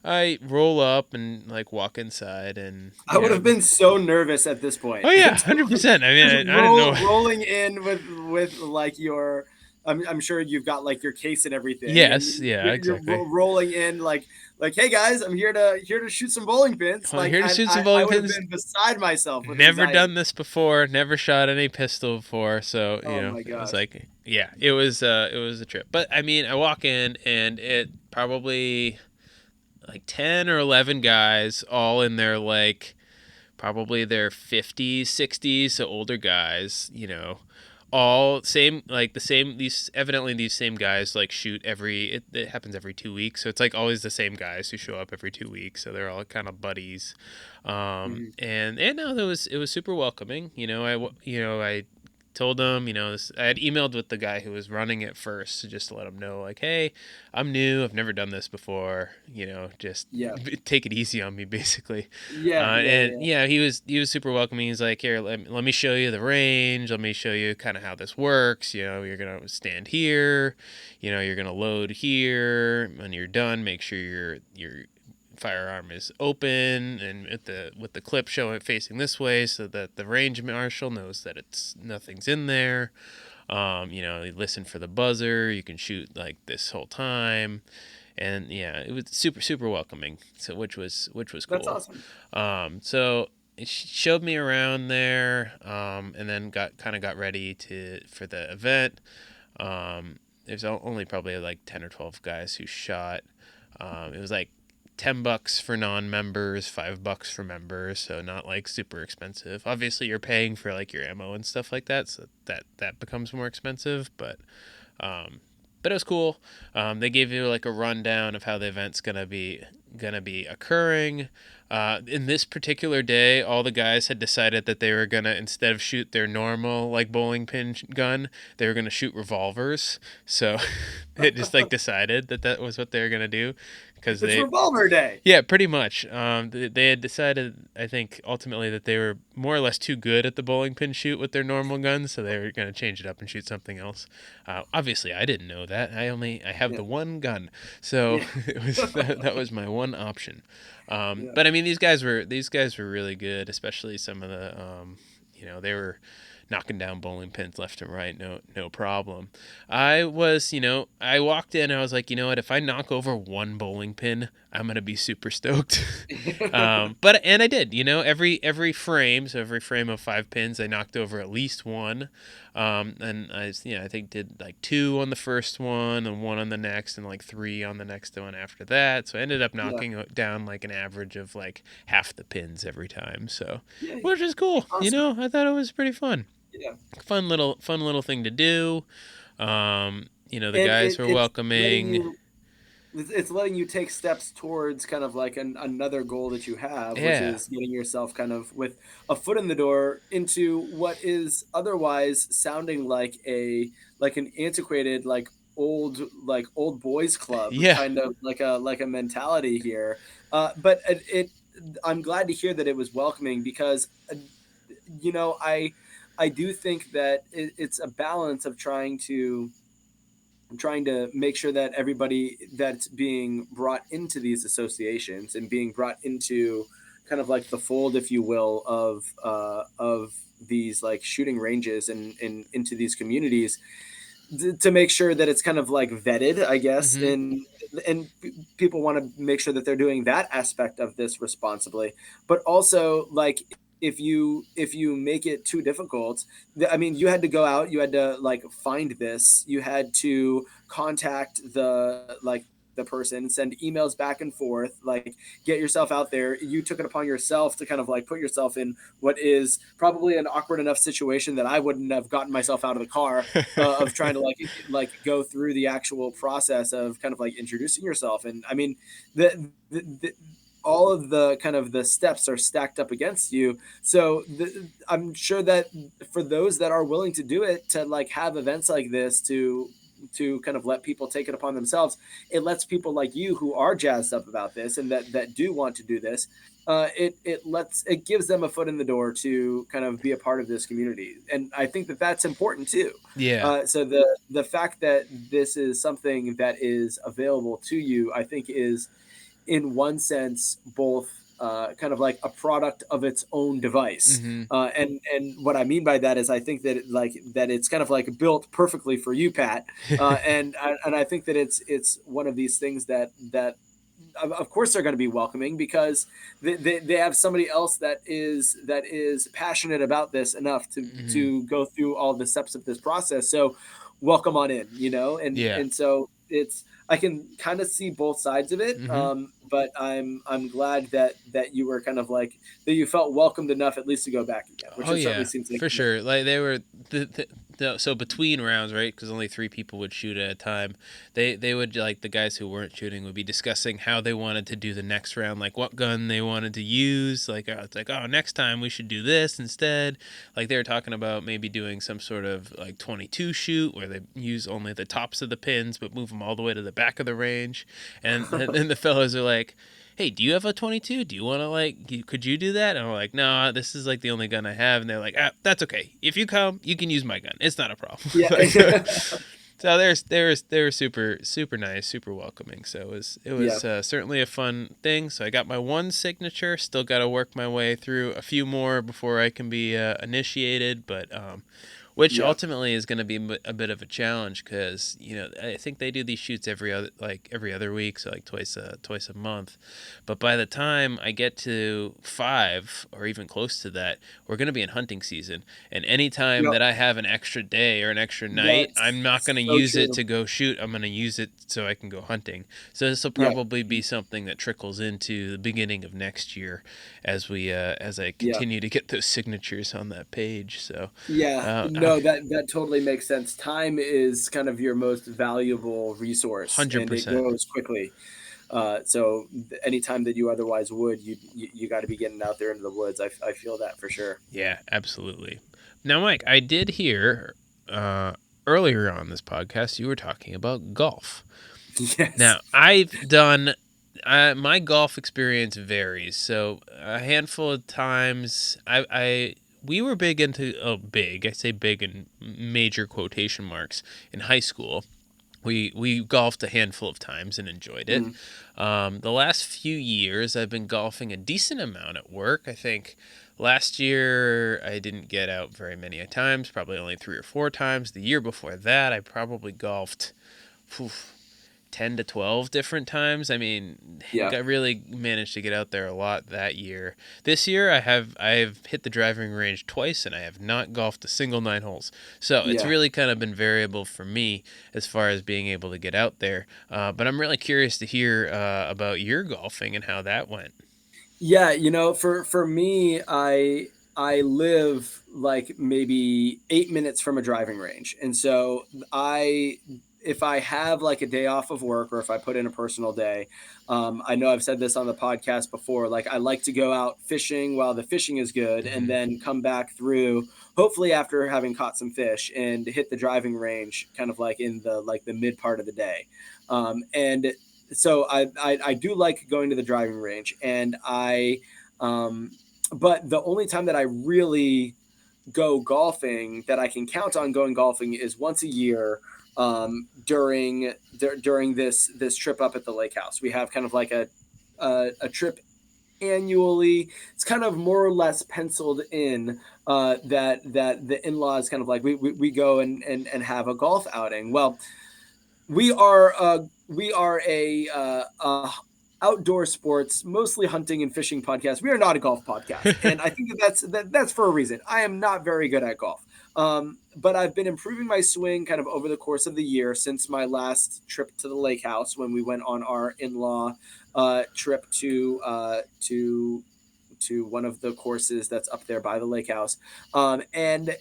Speaker 1: I roll up and like walk inside, and
Speaker 2: I would have been so nervous at this
Speaker 1: oh
Speaker 2: point.
Speaker 1: yeah, 100%. I
Speaker 2: Just
Speaker 1: mean, I didn't know.
Speaker 2: rolling in with like your. I'm sure you've got like your case and everything, and
Speaker 1: Yes, yeah,
Speaker 2: you're
Speaker 1: exactly.
Speaker 2: rolling in like, hey guys, I'm here to shoot some bowling pins.
Speaker 1: I'm
Speaker 2: Like,
Speaker 1: here to
Speaker 2: and
Speaker 1: shoot some
Speaker 2: I
Speaker 1: bowling
Speaker 2: would have
Speaker 1: pins.
Speaker 2: been beside myself with
Speaker 1: Never done
Speaker 2: anxiety.
Speaker 1: this before. Never shot any pistol before. So
Speaker 2: Oh my
Speaker 1: it was
Speaker 2: gosh.
Speaker 1: like, yeah, it was a trip. But I mean, I walk in, and it probably like 10 or 11 guys, all in their like probably their 50s, 60s, so older guys, all same, like the same, these evidently these same guys like shoot it happens every 2 weeks, so it's like always the same guys who show up every 2 weeks, so they're all kind of buddies.
Speaker 2: Mhm.
Speaker 1: And no, it was super welcoming. I told them, I had emailed with the guy who was running it first, just to let him know, like, hey, I'm new, I've never done this before, just
Speaker 2: Yeah.
Speaker 1: take it easy on me, basically.
Speaker 2: Yeah. Yeah.
Speaker 1: And
Speaker 2: Yeah.
Speaker 1: yeah, he was super welcoming. He's like, here, let me show you the range. Let me show you kind of how this works. You're gonna stand here. You're gonna load here. When you're done, make sure your firearm is open and with the clip showing facing this way, so that the range marshal knows that it's nothing's in there. You listen for the buzzer. You can shoot like this whole time, and yeah, it was super super welcoming. So which was
Speaker 2: That's
Speaker 1: cool.
Speaker 2: awesome.
Speaker 1: So it showed me around there, and then got ready for the event. There's only probably like 10 or 12 guys who shot. It was like $10 for non-members, $5 for members, so not like super expensive. Obviously, you're paying for like your ammo and stuff like that, so that becomes more expensive. Um, but it was cool. They gave you like a rundown of how the event's gonna be occurring. In this particular day, all the guys had decided that they were gonna, instead of shoot their normal like bowling pin gun, they were gonna shoot revolvers. So it just like decided that was what they were gonna do, because
Speaker 2: It's revolver day.
Speaker 1: yeah, pretty much. They had decided, I think, ultimately that they were more or less too good at the bowling pin shoot with their normal guns, so they were going to change it up and shoot something else. Obviously, I didn't know that. I have
Speaker 2: Yeah.
Speaker 1: the one gun, so
Speaker 2: Yeah.
Speaker 1: that was my one option.
Speaker 2: Yeah.
Speaker 1: But I mean, these guys were really good, especially some of the, they were knocking down bowling pins left and right, no problem. I walked in, and I was like, you know what? If I knock over one bowling pin, I'm gonna be super stoked. But and I did. Every frame of 5 pins, I knocked over at least one. And I think did like two on the first one, and one on the next, and like three on the next one after that. So I ended up
Speaker 2: Yeah.
Speaker 1: knocking down like an average of like half the pins every time. So,
Speaker 2: Yeah.
Speaker 1: which is cool.
Speaker 2: Awesome.
Speaker 1: I thought it was pretty fun.
Speaker 2: Yeah.
Speaker 1: Fun little thing to do. The
Speaker 2: And
Speaker 1: guys were
Speaker 2: it's letting
Speaker 1: welcoming.
Speaker 2: you it's letting you take steps towards kind of like another goal that you have, which
Speaker 1: Yeah.
Speaker 2: is getting yourself kind of with a foot in the door into what is otherwise sounding like an antiquated old boys club
Speaker 1: Yeah.
Speaker 2: kind of like a mentality here. But I'm glad to hear that it was welcoming because I do think that it's a balance of trying to make sure that everybody that's being brought into these associations and being brought into kind of like the fold, if you will, of these like shooting ranges and into these communities to make sure that it's kind of like vetted, I guess,
Speaker 1: Mm-hmm.
Speaker 2: and people want to make sure that they're doing that aspect of this responsibly, but also like if you make it too difficult, I mean, you had to go out, you had to like find this, you had to contact the person, send emails back and forth, like get yourself out there. You took it upon yourself to kind of like put yourself in what is probably an awkward enough situation that I wouldn't have gotten myself out of the car of trying to like go through the actual process of kind of like introducing yourself. And I mean, the all of the kind of the steps are stacked up against you. So I'm sure that for those that are willing to do it, to like have events like this to kind of let people take it upon themselves, it lets people like you who are jazzed up about this and that do want to do this, it gives them a foot in the door to kind of be a part of this community, and I think that that's important too.
Speaker 1: Yeah.
Speaker 2: So the fact that this is something that is available to you, I think, is in one sense both kind of like a product of its own device,
Speaker 1: Mm-hmm.
Speaker 2: and what I mean by that is I think that that it's kind of like built perfectly for you, Pat, and I think that it's one of these things that of course they're going to be welcoming because they have somebody else that is passionate about this enough to
Speaker 1: Mm-hmm.
Speaker 2: to go through all the steps of this process. So welcome on in, and
Speaker 1: Yeah.
Speaker 2: and so it's I can kind of see both sides of it,
Speaker 1: Mm-hmm.
Speaker 2: but I'm glad that you were kind of like that you felt welcomed enough at least to go back again, which
Speaker 1: Oh
Speaker 2: it certainly
Speaker 1: yeah,
Speaker 2: seems like
Speaker 1: for
Speaker 2: you did.
Speaker 1: sure. Like they were so between rounds, right? Because only three people would shoot at a time. They would, like, the guys who weren't shooting would be discussing how they wanted to do the next round, like what gun they wanted to use. Like, it's like, oh, next time we should do this instead. Like they were talking about maybe doing some sort of like 22 shoot where they use only the tops of the pins but move them all the way to the back of the range. And then the fellows are like, hey, do you have a 22? Do you want to, like, could you do that? And I'm like, no, this is like the only gun I have. And they're like, that's okay. If you come, you can use my gun. It's not a problem.
Speaker 2: Yeah.
Speaker 1: Like, so they were super nice, super welcoming. So it
Speaker 2: Yeah.
Speaker 1: was certainly a fun thing. So I got my one signature. Still got to work my way through a few more before I can be initiated. But which
Speaker 2: Yeah.
Speaker 1: ultimately is going to be a bit of a challenge because I think they do these shoots every other week, so like twice a month. But by the time I get to 5 or even close to that, we're going to be in hunting season, and anytime
Speaker 2: Yep.
Speaker 1: that I have an extra day or an extra night, I'm
Speaker 2: That's
Speaker 1: not going to
Speaker 2: so
Speaker 1: use it
Speaker 2: true.
Speaker 1: to go shoot. I'm going to use it so I can go hunting. So this will
Speaker 2: Yeah.
Speaker 1: probably be something that trickles into the beginning of next year as I
Speaker 2: Yeah.
Speaker 1: continue to get those signatures on that page. So.
Speaker 2: Yeah,
Speaker 1: I'm
Speaker 2: no, that totally makes sense. Time is kind of your most valuable resource, and it
Speaker 1: 100%.
Speaker 2: goes quickly. So anytime that you otherwise would, you got to be getting out there into the woods. I feel that for sure.
Speaker 1: Yeah, absolutely. Now, Mike, I did hear earlier on this podcast you were talking about golf.
Speaker 2: Yes.
Speaker 1: Now, I've done my golf experience varies. So a handful of times, we were big into big. I say big in major quotation marks in high school. We golfed a handful of times and enjoyed it.
Speaker 2: Mm,
Speaker 1: The last few years, I've been golfing a decent amount at work. I think last year I didn't get out very many times, probably only 3 or 4 times. The year before that, I probably golfed phew, 10 to 12 different times. I mean,
Speaker 2: yeah.
Speaker 1: I really managed to get out there a lot that year. This year I've hit the driving range twice and I have not golfed a single 9 holes. So, it's
Speaker 2: Yeah.
Speaker 1: really kind of been variable for me as far as being able to get out there. But I'm really curious to hear about your golfing and how that went.
Speaker 2: Yeah, for me, I live like maybe 8 minutes from a driving range, and so I if I have like a day off of work or if I put in a personal day, I know I've said this on the podcast before. Like I like to go out fishing while the fishing is good, and
Speaker 1: Hmm.
Speaker 2: then come back through. Hopefully, after having caught some fish, and hit the driving range, kind of like in the mid part of the day, and so I do like going to the driving range, and um, but the only time that I really go golfing that I can count on going golfing is once a year, during this trip up at the lake house. We have kind of like a trip annually. It's kind of more or less penciled in, that the in-laws kind of like we go and have a golf outing. Well, we are a outdoor sports, mostly hunting and fishing podcast. We are not a golf podcast, and I think that's for a reason. I am not very good at golf, but I've been improving my swing kind of over the course of the year since my last trip to the lake house when we went on our in-law trip to one of the courses that's up there by the lake house, and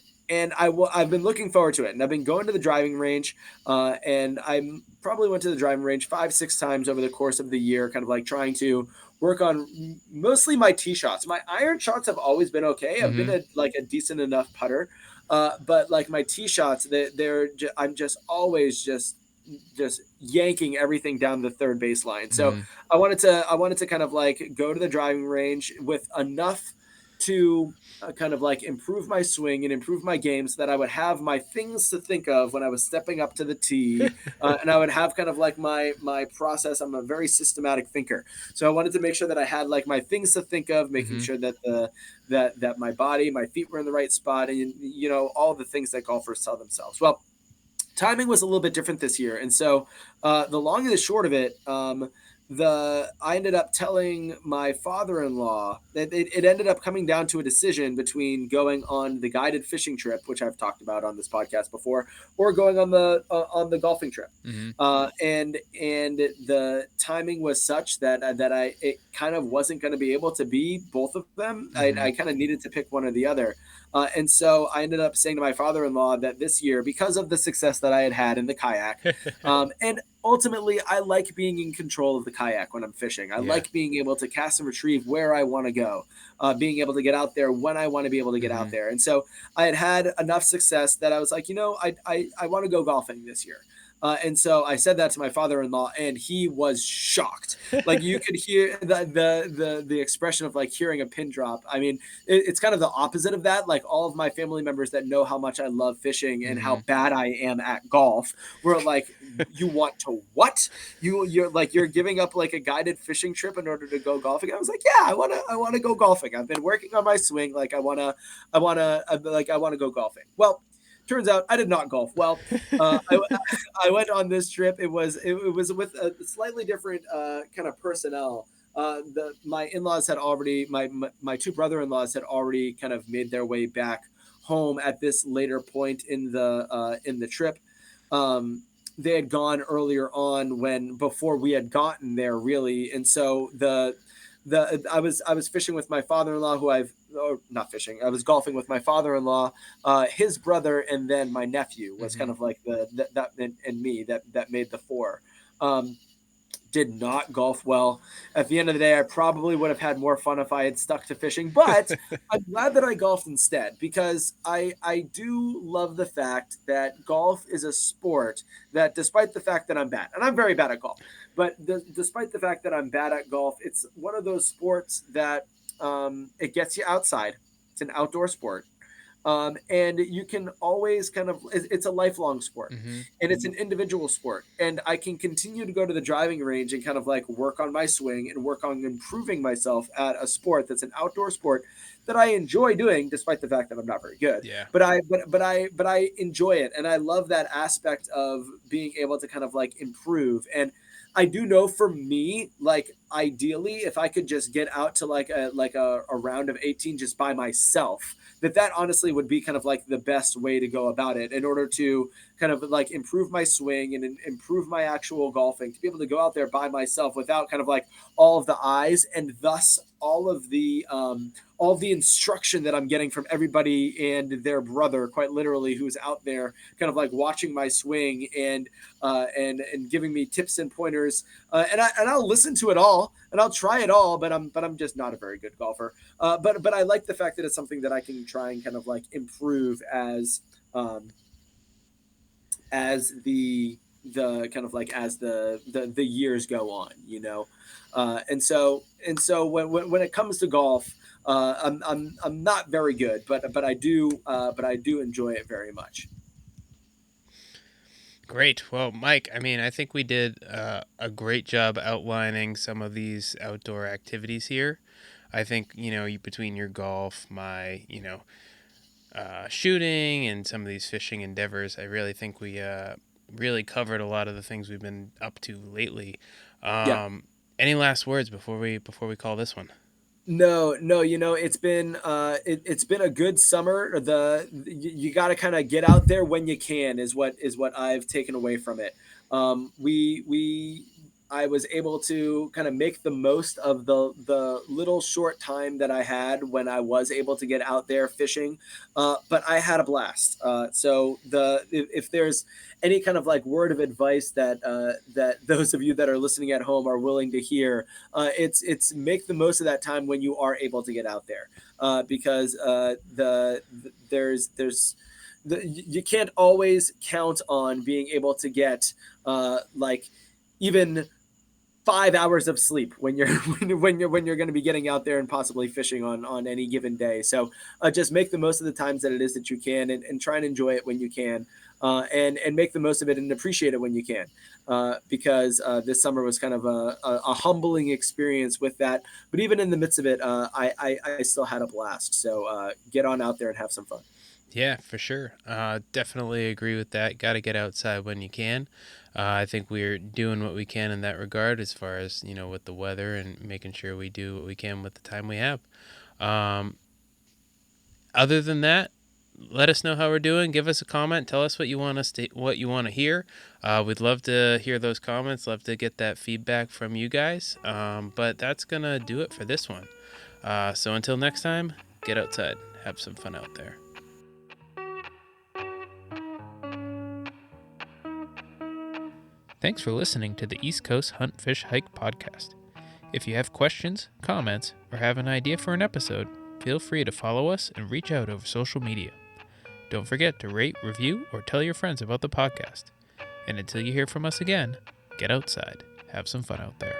Speaker 2: I've been looking forward to it, and I've been going to the driving range, and I probably went to the driving range 5 6 times over the course of the year, kind of like trying to work on mostly my tee shots. My iron shots have always been okay. I've been
Speaker 1: Hmm.
Speaker 2: like a decent enough putter, but like my tee shots, I'm just always just yanking everything down the third baseline. So
Speaker 1: Hmm.
Speaker 2: I wanted to kind of like go to the driving range with enough to kind of like improve my swing and improve my game so that I would have my things to think of when I was stepping up to the tee, and I would have kind of like my process. I'm a very systematic thinker, so I wanted to make sure that I had like my things to think of, making
Speaker 1: Hmm.
Speaker 2: sure that that my body, my feet were in the right spot, and all the things that golfers tell themselves. Well, timing was a little bit different this year, and so the long and the short of it, the I ended up telling my father-in-law that it ended up coming down to a decision between going on the guided fishing trip, which I've talked about on this podcast before, or going on the golfing trip.
Speaker 1: Hmm.
Speaker 2: And the timing was such that I it kind of wasn't going to be able to be both of them. I
Speaker 1: Hmm.
Speaker 2: kind of needed to pick one or the other. And so I ended up saying to my father-in-law that this year, because of the success that I had had in the kayak, and ultimately, I like being in control of the kayak when I'm fishing. I
Speaker 1: Yeah.
Speaker 2: like being able to cast and retrieve where I want to go, being able to get out there when I want to be able to get out
Speaker 1: Hmm.
Speaker 2: there. And so I had had enough success that I was like, I want to go golfing this year. And so I said that to my father-in-law, and he was shocked. Like you could hear the expression of like hearing a pin drop. I mean, it's kind of the opposite of that. Like all of my family members that know how much I love fishing and how
Speaker 1: Hmm.
Speaker 2: bad I am at golf were like, "You want to what? You're giving up like a guided fishing trip in order to go golfing?" I was like, "Yeah, I want to go golfing. I've been working on my swing. Like I want to go golfing." Well, turns out I did not golf well. I went on this trip. It was with a slightly different kind of personnel. My in-laws had already my two brother-in-laws had already kind of made their way back home at this later point in the trip. They had gone earlier on when before we had gotten there really, and so I was fishing with my father-in-law who I've or not fishing. I was golfing with my father-in-law, his brother, and then my nephew was kind
Speaker 1: Hmm.
Speaker 2: of like that and me that made the four. Um, did not golf well. At the end of the day, I probably would have had more fun if I had stuck to fishing, but I'm glad that I golfed instead because I do love the fact that golf is a sport that, despite the fact that I'm bad, and I'm very bad at golf, but despite the fact that I'm bad at golf, it's one of those sports that it gets you outside. It's an outdoor sport. And you can always kind of, it's a lifelong sport,
Speaker 1: Mm-hmm.
Speaker 2: and it's an individual sport. And I can continue to go to the driving range and kind of like work on my swing and work on improving myself at a sport that's an outdoor sport that I enjoy doing, despite the fact that I'm not very good.
Speaker 1: Yeah.
Speaker 2: But I enjoy it, and I love that aspect of being able to kind of like improve. And I do know for me, like ideally, if I could just get out to like a round of 18 just by myself, that honestly would be kind of like the best way to go about it in order to kind of like improve my swing and improve my actual golfing, to be able to go out there by myself without kind of like all of the eyes, and thus all of the instruction that I'm getting from everybody and their brother, quite literally, who's out there kind of like watching my swing and giving me tips and pointers. I'll listen to it all and I'll try it all, but I'm just not a very good golfer. But I like the fact that it's something that I can try and kind of like improve as the kind of like as the years go on, and so when it comes to golf, I'm not very good, but I do enjoy it very much.
Speaker 1: Great. Well, Mike, I mean, I think we did a great job outlining some of these outdoor activities here. I think, between your golf, my, shooting, and some of these fishing endeavors, I really think we really covered a lot of the things we've been up to lately.
Speaker 2: Yeah.
Speaker 1: Any last words before we call this one?
Speaker 2: No, no, it's been a good summer. You got to kind of get out there when you can is what I've taken away from it. We I was able to kind of make the most of the little short time that I had when I was able to get out there fishing, but I had a blast. So if there's any kind of like word of advice that those of you that are listening at home are willing to hear, it's make the most of that time when you are able to get out there, because you can't always count on being able to get like even 5 hours of sleep when you're when you're going to be getting out there and possibly fishing on any given day. So just make the most of the times that it is that you can, and try and enjoy it when you can, and make the most of it and appreciate it when you can, because this summer was kind of a humbling experience with that. But even in the midst of it, I still had a blast. So get on out there and have some fun.
Speaker 1: Yeah, for sure. Definitely agree with that. Got to get outside when you can. I think we're doing what we can in that regard, as far as with the weather and making sure we do what we can with the time we have. Um, Other than that, let us know how we're doing. Give us a comment. Tell us what you want what you want to hear. We'd love to hear those comments. Love to get that feedback from you guys. But that's gonna do it for this one. So until next time, get outside, have some fun out there. Thanks for listening to the East Coast Hunt, Fish, Hike podcast. If you have questions, comments, or have an idea for an episode, feel free to follow us and reach out over social media. Don't forget to rate, review, or tell your friends about the podcast. And until you hear from us again, get outside. Have some fun out there.